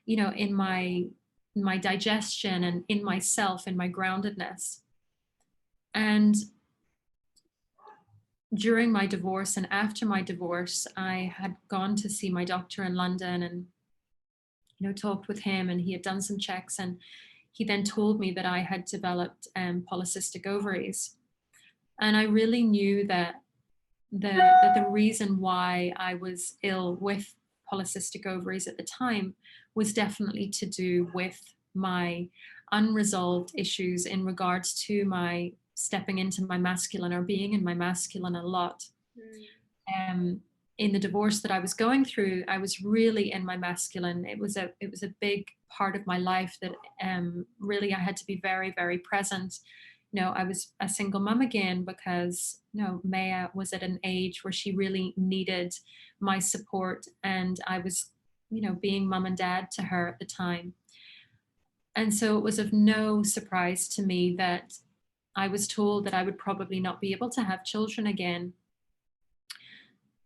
in my digestion and in myself, in my groundedness. And during my divorce and after my divorce, I had gone to see my doctor in London and, talked with him, and he had done some checks, and he then told me that I had developed polycystic ovaries. And I really knew that the reason why I was ill with polycystic ovaries at the time was definitely to do with my unresolved issues in regards to my stepping into my masculine or being in my masculine a lot. In the divorce that I was going through, I was really in my masculine. It was a big part of my life that really I had to be very, very present. I was a single mom again because, Maya was at an age where she really needed my support, and I was, being mom and dad to her at the time. And so it was of no surprise to me that I was told that I would probably not be able to have children again,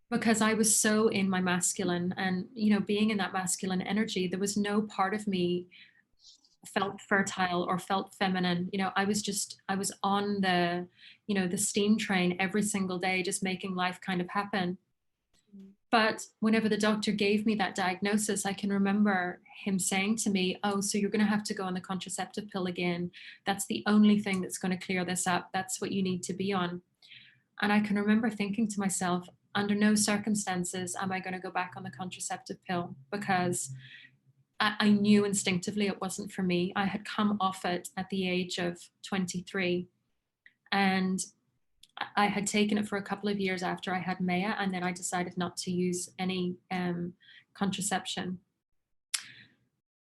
because I was so in my masculine, and, being in that masculine energy, there was no part of me felt fertile or felt feminine. I was on the steam train every single day, just making life kind of happen. But whenever the doctor gave me that diagnosis, I can remember him saying to me, oh, so you're going to have to go on the contraceptive pill again. That's the only thing that's going to clear this up. That's what you need to be on. And I can remember thinking to myself, under no circumstances am I going to go back on the contraceptive pill, because I knew instinctively it wasn't for me. I had come off it at the age of 23, and I had taken it for a couple of years after I had Maya, and then I decided not to use any contraception.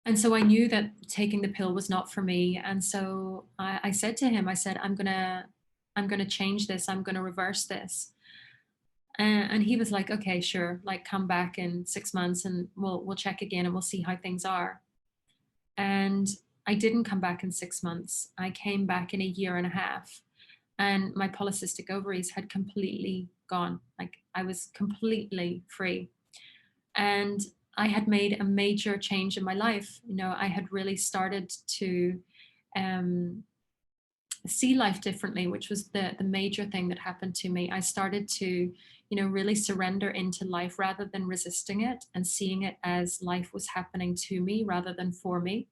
And so I knew that taking the pill was not for me. And so I said to him, I said, I'm gonna change this. I'm gonna reverse this. And he was like, okay, sure, like come back in 6 months and we'll check again and we'll see how things are. And I didn't come back in 6 months. I came back in a year and a half, and my polycystic ovaries had completely gone. Like I was completely free. And I had made a major change in my life. I had really started to see life differently, which was the major thing that happened to me. I started to, really surrender into life rather than resisting it, and seeing it as life was happening to me rather than for me.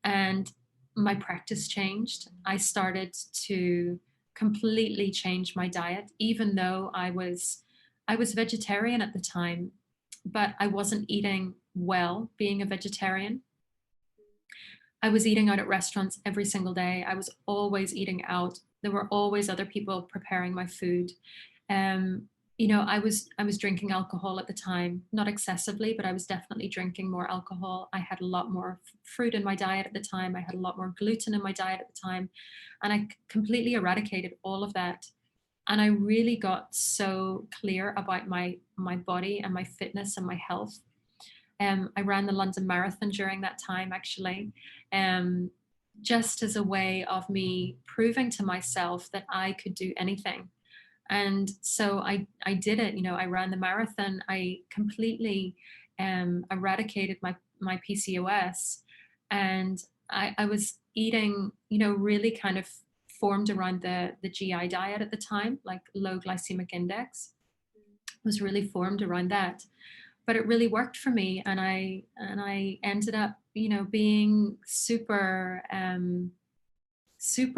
And my practice changed. I started to completely change my diet, even though I was vegetarian at the time, but I wasn't eating well being a vegetarian. I was eating out at restaurants every single day. I was always eating out. There were always other people preparing my food. I was drinking alcohol at the time, not excessively, but I was definitely drinking more alcohol. I had a lot more fruit in my diet at the time. I had a lot more gluten in my diet at the time, and I completely eradicated all of that. And I really got so clear about my body and my fitness and my health. I ran the London Marathon during that time, actually, just as a way of me proving to myself that I could do anything. And so I did it. I ran the marathon. I completely eradicated my PCOS. And I was eating, really kind of formed around the GI diet at the time, like low glycemic index was really formed around that. But it really worked for me, and I ended up, being super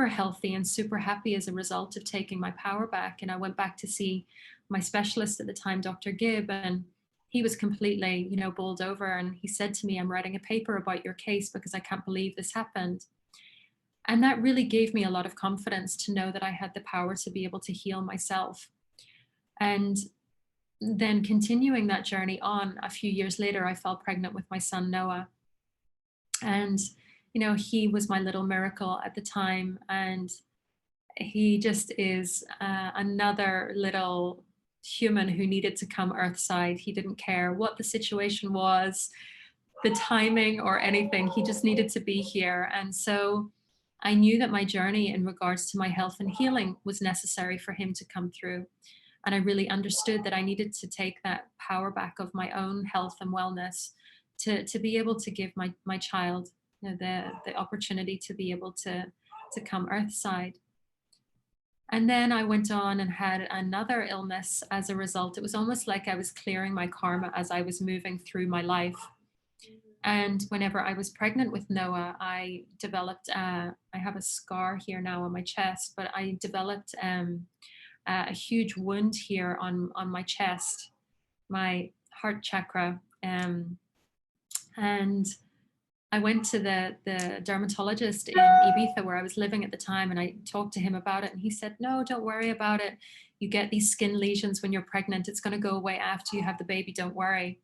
healthy and super happy as a result of taking my power back. And I went back to see my specialist at the time, Dr. Gibb, and he was completely, bowled over. And he said to me, "I'm writing a paper about your case because I can't believe this happened." And that really gave me a lot of confidence to know that I had the power to be able to heal myself. And then continuing that journey on, a few years later, I fell pregnant with my son, Noah. And, he was my little miracle at the time. And he just is another little human who needed to come earthside. He didn't care what the situation was, the timing, or anything. He just needed to be here. And so I knew that my journey in regards to my health and healing was necessary for him to come through. And I really understood that I needed to take that power back of my own health and wellness to be able to give my child, the opportunity to be able to come earthside. And then I went on and had another illness as a result. It was almost like I was clearing my karma as I was moving through my life. And whenever I was pregnant with Noah, I developed, I have a scar here now on my chest, but I developed a huge wound here on my chest, my heart chakra. And I went to the dermatologist in Ibiza where I was living at the time, and I talked to him about it, and he said, "No, don't worry about it. You get these skin lesions when you're pregnant. It's going to go away after you have the baby. Don't worry."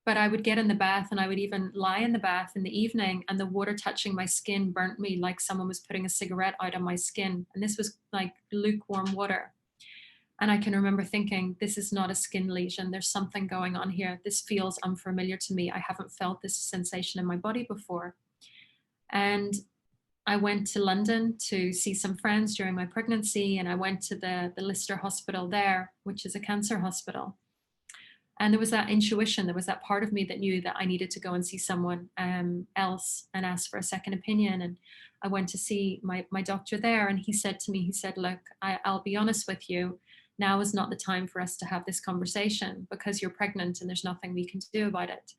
But I would get in the bath, and I would even lie in the bath in the evening, and the water touching my skin burnt me like someone was putting a cigarette out on my skin. And this was like lukewarm water. And I can remember thinking, this is not a skin lesion. There's something going on here. This feels unfamiliar to me. I haven't felt this sensation in my body before. And I went to London to see some friends during my pregnancy, and I went to the Lister Hospital there, which is a cancer hospital. And there was that intuition, there was that part of me that knew that I needed to go and see someone else and ask for a second opinion. And I went to see my doctor there, and he said to me, he said, "Look, I'll be honest with you. Now is not the time for us to have this conversation because you're pregnant and there's nothing we can do about it."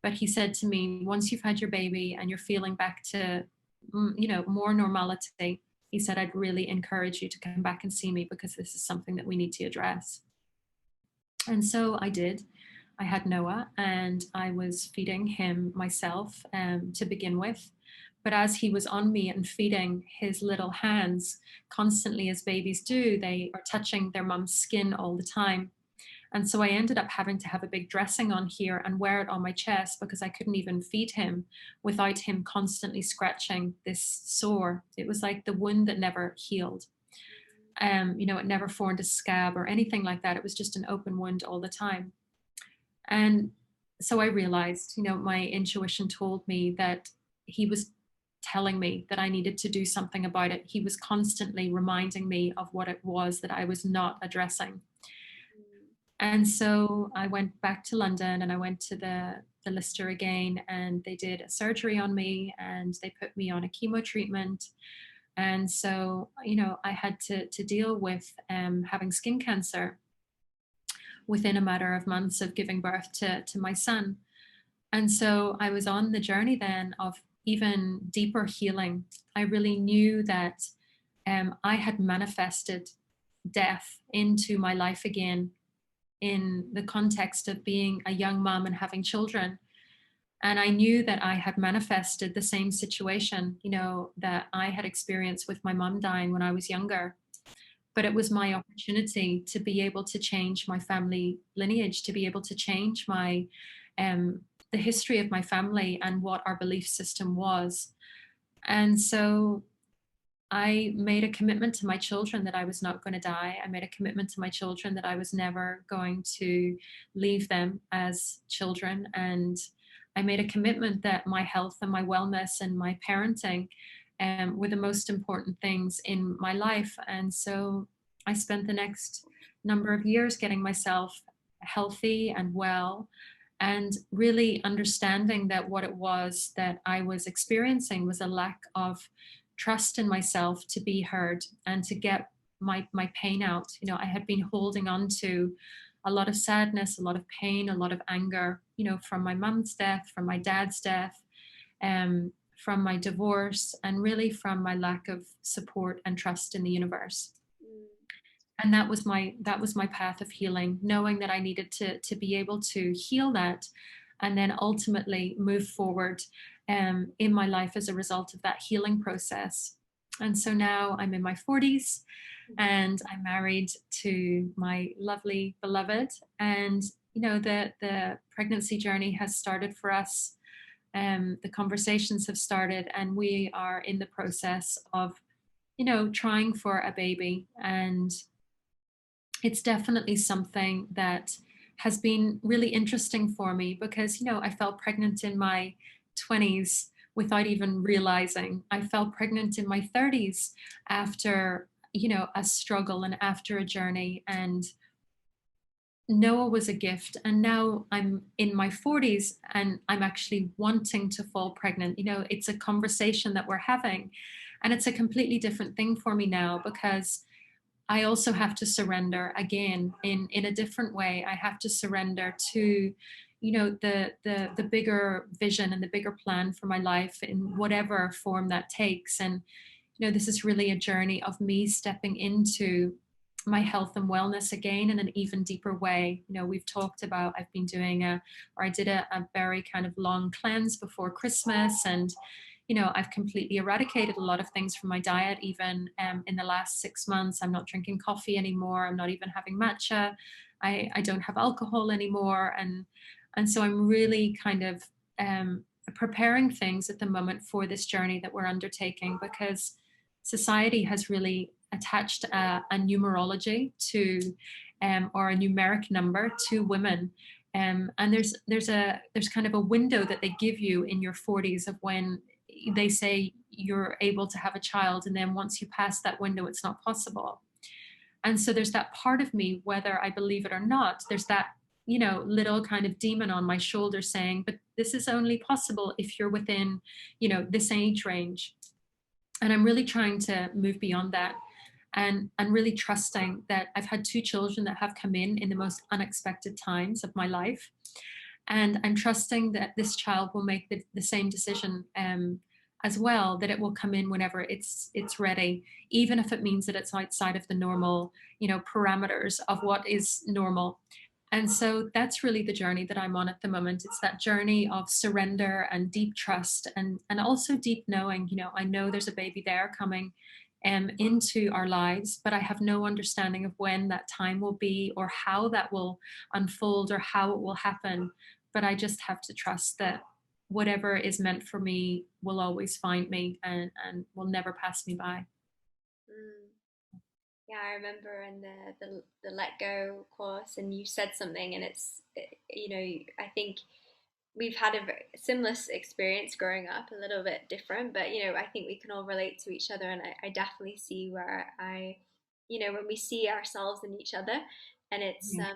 But he said to me, once you've had your baby and you're feeling back to, more normality, he said, "I'd really encourage you to come back and see me because this is something that we need to address." And so I did. I had Noah, and I was feeding him myself to begin with. But as he was on me and feeding, his little hands, constantly as babies do, they are touching their mum's skin all the time. And so I ended up having to have a big dressing on here and wear it on my chest because I couldn't even feed him without him constantly scratching this sore. It was like the wound that never healed. It never formed a scab or anything like that. It was just an open wound all the time. And so I realized, my intuition told me that he was telling me that I needed to do something about it. He was constantly reminding me of what it was that I was not addressing. And so I went back to London, and I went to the Lister again, and they did a surgery on me, and they put me on a chemo treatment. And so, I had to deal with having skin cancer within a matter of months of giving birth to my son. And so I was on the journey then of even deeper healing. I really knew that I had manifested death into my life again in the context of being a young mom and having children. And I knew that I had manifested the same situation, that I had experienced with my mom dying when I was younger. But it was my opportunity to be able to change my family lineage, to be able to change the history of my family and what our belief system was. And so I made a commitment to my children that I was not going to die. I made a commitment to my children that I was never going to leave them as children. And I made a commitment that my health and my wellness and my parenting were the most important things in my life. And so I spent the next number of years getting myself healthy and well, and really understanding that what it was that I was experiencing was a lack of trust in myself to be heard and to get my pain out. You know, I had been holding on to a lot of sadness, a lot of pain, a lot of anger, you know, from my mum's death, from my dad's death, from my divorce, and really from my lack of support and trust in the universe. Mm. And that was my path of healing, knowing that I needed to be able to heal that, and then ultimately move forward in my life as a result of that healing process. And so now I'm in my 40s, and I'm married to my lovely beloved. And you know, the pregnancy journey has started for us. The conversations have started, and we are in the process of, you know, trying for a baby. And it's definitely something that has been really interesting for me because, you know, I felt pregnant in my 20s without even realizing. I felt pregnant in my 30s after, you know, a struggle and after a journey. And Noah was a gift. And now I'm in my 40s and I'm actually wanting to fall pregnant. You know, it's a conversation that we're having. And it's a completely different thing for me now because I also have to surrender again in a different way. I have to surrender to, you know, the bigger vision and the bigger plan for my life in whatever form that takes. And you know, this is really a journey of me stepping into my health and wellness again in an even deeper way. You know, we've talked about, I've been doing I did a very kind of long cleanse before Christmas. And, you know, I've completely eradicated a lot of things from my diet, even in the last 6 months. I'm not drinking coffee anymore. I'm not even having matcha. I don't have alcohol anymore. And so I'm really kind of preparing things at the moment for this journey that we're undertaking because society has really attached a numerology to or a numeric number to women. And there's kind of a window that they give you in your 40s of when they say you're able to have a child, and then once you pass that window it's not possible. And so there's that part of me, whether I believe it or not, there's that, you know, little kind of demon on my shoulder saying, but this is only possible if you're within, you know, this age range. And I'm really trying to move beyond that, and really trusting that I've had two children that have come in the most unexpected times of my life. And I'm trusting that this child will make the same decision as well, that it will come in whenever it's ready, even if it means that it's outside of the normal, you know, parameters of what is normal. And so that's really the journey that I'm on at the moment. It's that journey of surrender and deep trust, and also deep knowing. You know, I know there's a baby there coming into our lives, but I have no understanding of when that time will be or how that will unfold or how it will happen. But I just have to trust that whatever is meant for me will always find me, and will never pass me by. Mm. Yeah, I remember in the let go course, and you said something, and you know, I think we've had a very similar experience growing up, a little bit different, but you know, I think we can all relate to each other, and I definitely see where you know, when we see ourselves in each other, and it's Yeah.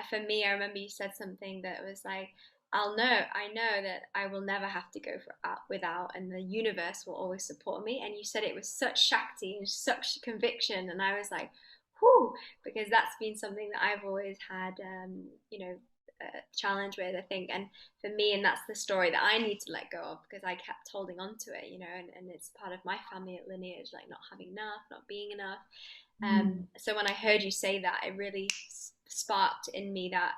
for me, I remember you said something that was like, I know that I will never have to go for without, and the universe will always support me. And you said it with such shakti and such conviction, and I was like, whoo, because that's been something that I've always had, you know, a challenge with, I think. And for me, and that's the story that I need to let go of because I kept holding on to it, you know, and it's part of my family lineage, like not having enough, not being enough. Mm. So when I heard you say that, it really sparked in me that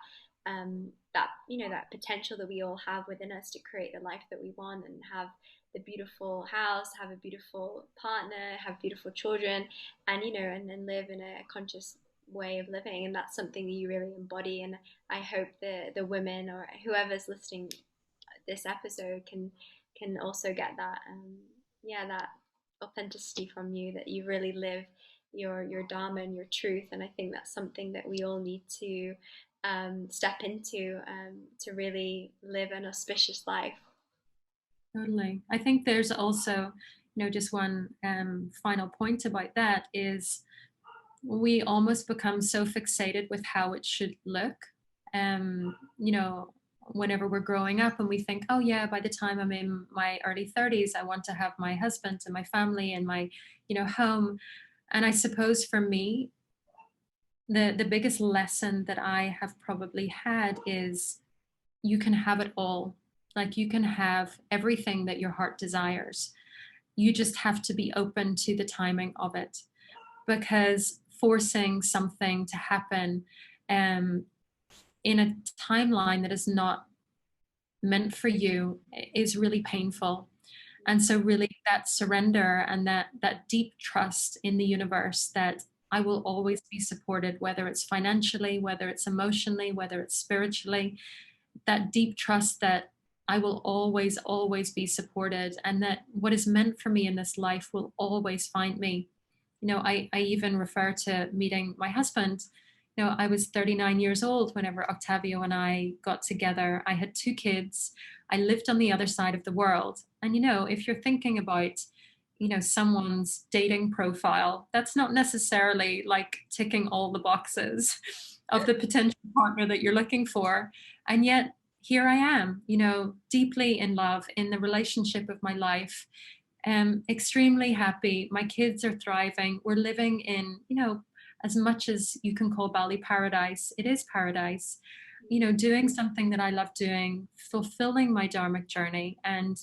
that, you know, that potential that we all have within us to create the life that we want and have the beautiful house, have a beautiful partner, have beautiful children, and you know, and then live in a conscious way of living. And that's something that you really embody. And I hope the women or whoever's listening this episode can also get that yeah, that authenticity from you, that you really live your dharma and your truth. And I think that's something that we all need to step into to really live an auspicious life. Totally. I think there's also, you know, just one final point about that is we almost become so fixated with how it should look. You know, whenever we're growing up and we think, oh yeah, by the time I'm in my early 30s, I want to have my husband and my family and my, home. And I suppose for me, the biggest lesson that I have probably had is you can have it all. Like you can have everything that your heart desires. You just have to be open to the timing of it, because forcing something to happen um, in a timeline that is not meant for you is really painful. And so really that surrender and that deep trust in the universe that I will always be supported, whether it's financially, whether it's emotionally, whether it's spiritually, that deep trust that I will always, always be supported, and that what is meant for me in this life will always find me. I even refer to meeting my husband. I was 39 years old whenever Octavio and I got together. I had 2 kids. I lived on the other side of the world. And, if you're thinking about, someone's dating profile, that's not necessarily like ticking all the boxes of the potential partner that you're looking for. And yet here I am, deeply in love in the relationship of my life. Extremely happy. My kids are thriving. We're living in, as much as you can call Bali paradise, it is paradise. Doing something that I love doing, fulfilling my dharmic journey, and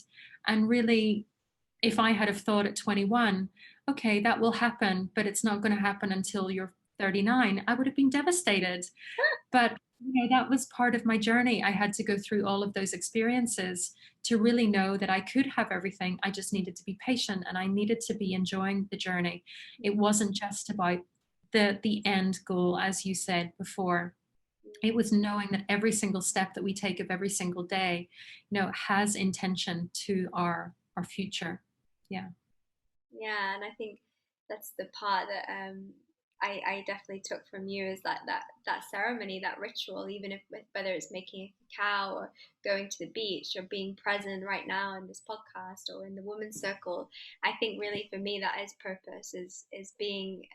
really, if I had have thought at 21, okay, that will happen, but it's not going to happen until you're 39, I would have been devastated. But that was part of my journey. I had to go through all of those experiences to really know that I could have everything. I just needed to be patient, and I needed to be enjoying the journey. It wasn't just about the end goal, as you said before. It was knowing that every single step that we take of every single day, has intention to our future. Yeah. Yeah, and I think that's the part that I definitely took from you, is that ceremony, that ritual, even if whether it's making a cacao or going to the beach or being present right now in this podcast or in the women's circle. I think really for me that is purpose, is being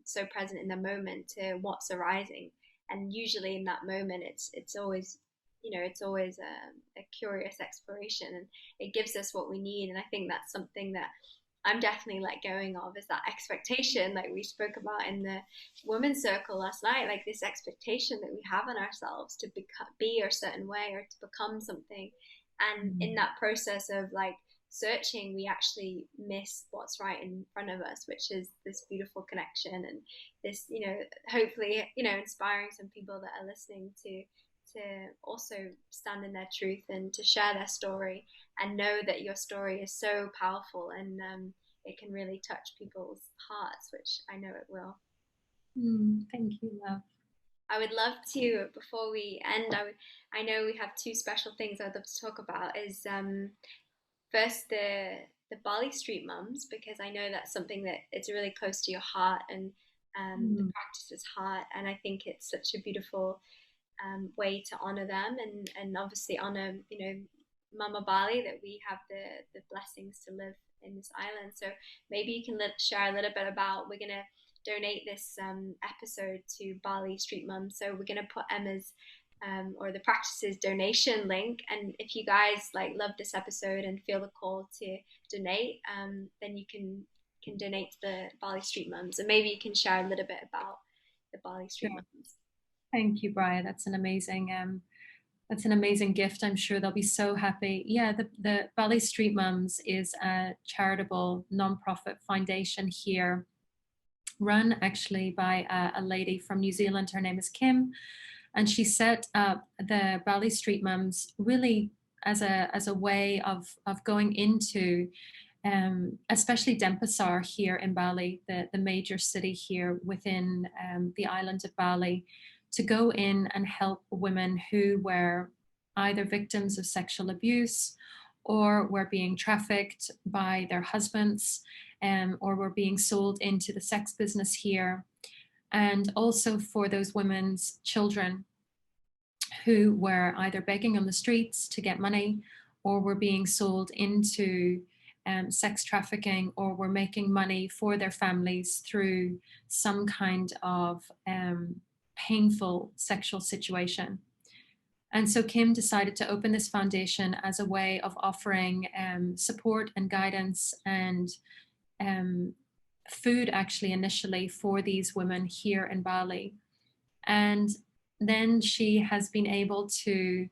so present in the moment to what's arising. And usually in that moment, it's always, it's always a curious exploration, and it gives us what we need. And I think that's something that I'm definitely like going of, is that expectation, like we spoke about in the women's circle last night, like this expectation that we have on ourselves to be a certain way or to become something. And in that process of like searching, we actually miss what's right in front of us, which is this beautiful connection and this, hopefully, inspiring some people that are listening to also stand in their truth and to share their story, and know that your story is so powerful, and it can really touch people's hearts, which I know it will. Thank you, love. I would love to, before we end, I know we have 2 special things I'd love to talk about. Is first the Bali Street Mums, because I know that's something that it's really close to your heart, and the practice's heart, and I think it's such a beautiful way to honor them, and obviously honor, Mama Bali, that we have the blessings to live in this island. So maybe you can share a little bit about, we're gonna donate this episode to Bali Street Mums, so we're gonna put Emma's or the practice's donation link, and if you guys like love this episode and feel the call to donate, then you can donate to the Bali Street Mums, and maybe you can share a little bit about the Bali Street Mums. Thank you, Brian. That's an amazing gift. I'm sure they'll be so happy. Yeah, the Bali Street Mums is a charitable nonprofit foundation here, run actually by a lady from New Zealand. Her name is Kim, and she set up the Bali Street Mums really as a way of going into especially Denpasar here in Bali, the major city here within the island of Bali, to go in and help women who were either victims of sexual abuse, or were being trafficked by their husbands, or were being sold into the sex business here. And also for those women's children who were either begging on the streets to get money, or were being sold into sex trafficking, or were making money for their families through some kind of painful sexual situation. And so Kim decided to open this foundation as a way of offering support and guidance and food, actually, initially for these women here in Bali. And then she has been able to,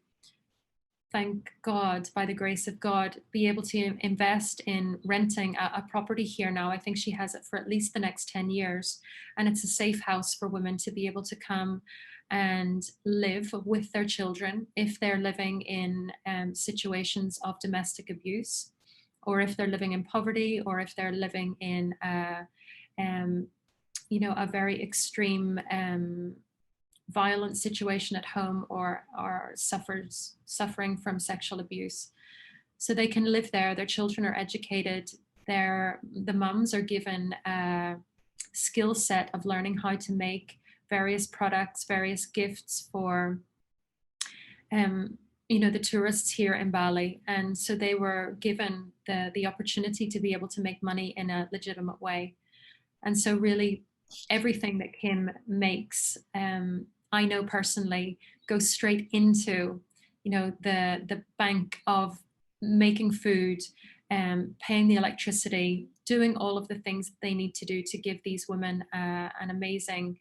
thank God, by the grace of God, be able to invest in renting a property here now. I think she has it for at least the next 10 years. And it's a safe house for women to be able to come and live with their children if they're living in situations of domestic abuse, or if they're living in poverty, or if they're living in a very extreme violent situation at home, or suffering from sexual abuse. So they can live there. Their children are educated. The mums are given a skill set of learning how to make various products, various gifts for the tourists here in Bali. And so they were given the opportunity to be able to make money in a legitimate way. And so really everything that Kim makes, I know personally, goes straight into, the bank of making food, paying the electricity, doing all of the things they need to do to give these women an amazing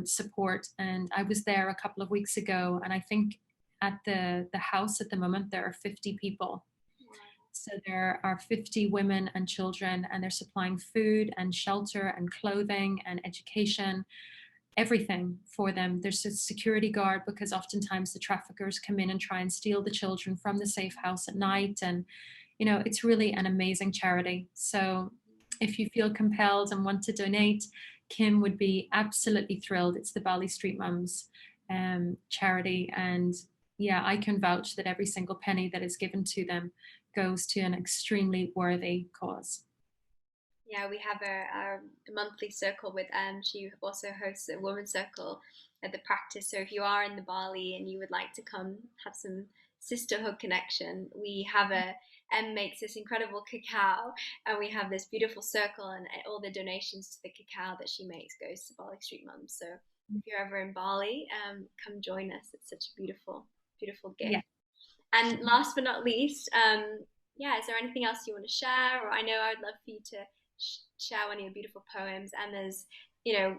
support. And I was there a couple of weeks ago, and I think at the house at the moment there are 50 people. So there are 50 women and children, and they're supplying food and shelter and clothing and education, everything for them. There's a security guard, because oftentimes the traffickers come in and try and steal the children from the safe house at night. And, it's really an amazing charity. So if you feel compelled and want to donate, Kim would be absolutely thrilled. It's the Bali Street Mums charity. And yeah, I can vouch that every single penny that is given to them goes to an extremely worthy cause. Yeah, we have a monthly circle with she also hosts a women's circle at the practice. So if you are in the Bali and you would like to come have some sisterhood connection, we have makes this incredible cacao, and we have this beautiful circle, and all the donations to the cacao that she makes goes to Bali Street Mums. So if you're ever in Bali, come join us. It's such a beautiful, beautiful gift. Yeah. And last but not least, is there anything else you want to share? Or I know I would love for you to share one of your beautiful poems. Emma's,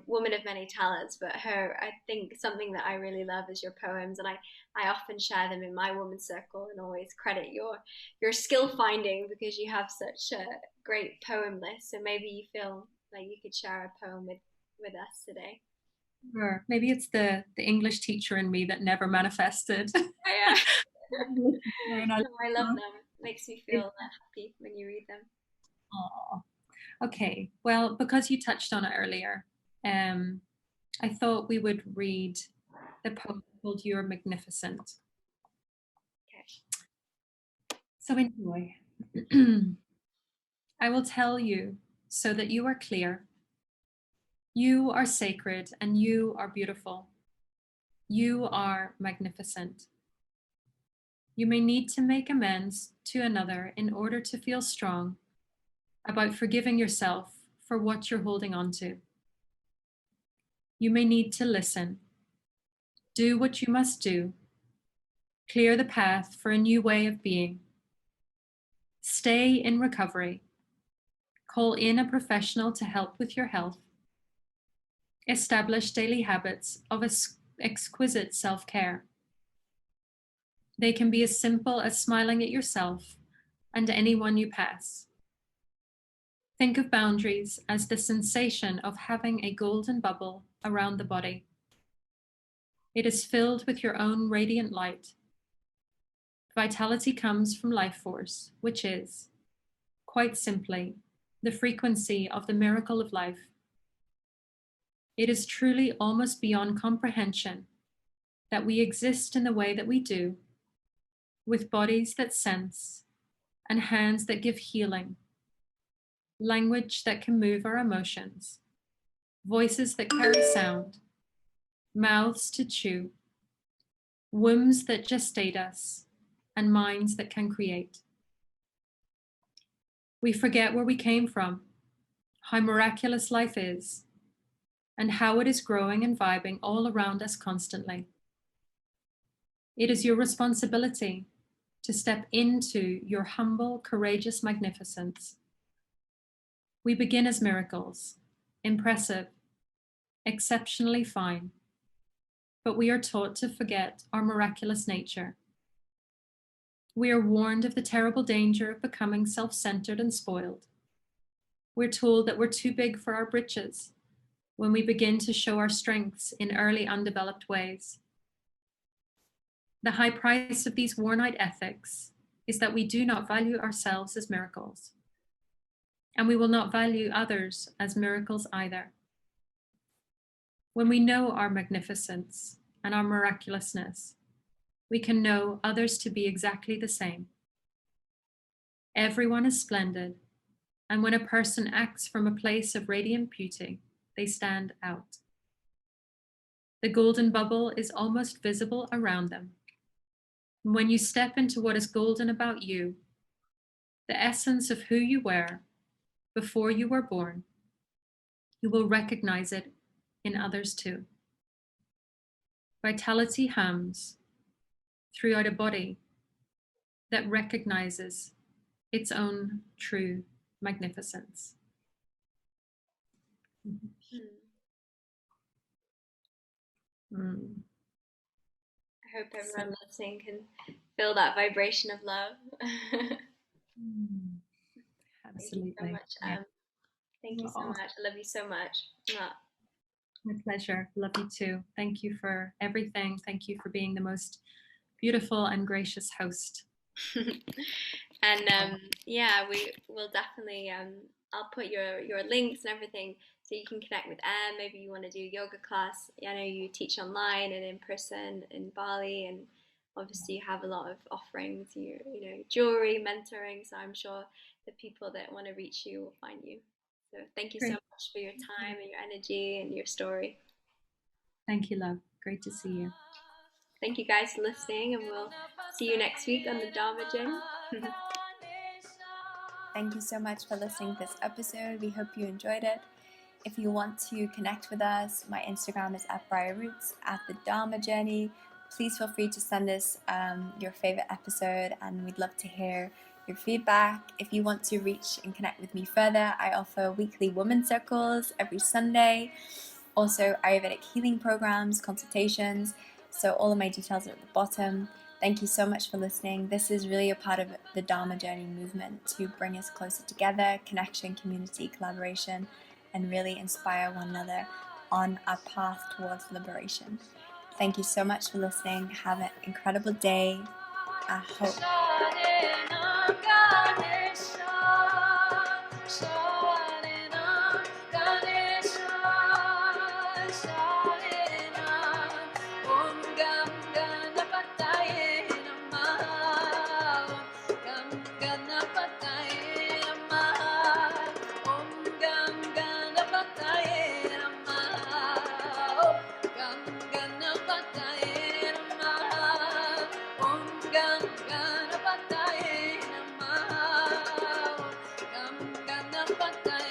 woman of many talents, but I think something that I really love is your poems, and I often share them in my women's circle and always credit your skill finding, because you have such a great poem list. So maybe you feel like you could share a poem with us today. Sure. Maybe it's the English teacher in me that never manifested. Yeah. I love them. It makes me feel happy when you read them. Aww. Okay, well, because you touched on it earlier, I thought we would read the poem called You're Magnificent. Okay. So enjoy. I will tell you so that you are clear. You are sacred and you are beautiful. You are magnificent. You may need to make amends to another in order to feel strong about forgiving yourself for what you're holding on to. You may need to listen. Do what you must do. Clear the path for a new way of being. Stay in recovery. Call in a professional to help with your health. Establish daily habits of exquisite self-care. They can be as simple as smiling at yourself and anyone you pass. Think of boundaries as the sensation of having a golden bubble around the body. It is filled with your own radiant light. Vitality comes from life force, which is, quite simply, the frequency of the miracle of life. It is truly almost beyond comprehension that we exist in the way that we do, with bodies that sense and hands that give healing, language that can move our emotions, voices that carry sound, mouths to chew, wombs that gestate us, and minds that can create. We forget where we came from, how miraculous life is, and how it is growing and vibing all around us constantly. It is your responsibility to step into your humble, courageous magnificence. We begin as miracles, impressive, exceptionally fine, but we are taught to forget our miraculous nature. We are warned of the terrible danger of becoming self-centered and spoiled. We're told that we're too big for our britches when we begin to show our strengths in early undeveloped ways. The high price of these worn-out ethics is that we do not value ourselves as miracles, and we will not value others as miracles either. When we know our magnificence and our miraculousness, we can know others to be exactly the same. Everyone is splendid, and when a person acts from a place of radiant beauty, they stand out. The golden bubble is almost visible around them. When you step into what is golden about you, the essence of who you were before you were born, you will recognize it in others too. Vitality hums throughout a body that recognizes its own true magnificence. I hope everyone listening can feel that vibration of love. Absolutely. Thank you so much. Thank you so much. I love you so much. My pleasure. Love you too. Thank you for everything. Thank you for being the most beautiful and gracious host. And yeah, we will definitely. I'll put your links and everything so you can connect with Em. Maybe you want to do yoga class. I know you teach online and in person in Bali, and obviously you have a lot of offerings. You know, jewelry, mentoring. So I'm sure the people that want to reach you will find you. So thank you so much for your time and your energy and your story. Thank you, love. Great to see you. Thank you guys for listening, and we'll see you next week on the Dharma Journey. Thank you so much for listening to this episode. We hope you enjoyed it. If you want to connect with us, my Instagram is @BriarRoots, @the Dharma Journey. Please feel free to send us your favorite episode, and we'd love to hear your feedback. If you want to reach and connect with me further, I offer weekly women circles every Sunday. Also, Ayurvedic healing programs, consultations. So all of my details are at the bottom. Thank you so much for listening. This is really a part of the Dharma Journey movement to bring us closer together, connection, community, collaboration, and really inspire one another on our path towards liberation. Thank you so much for listening. Have an incredible day. I hope. Gana patay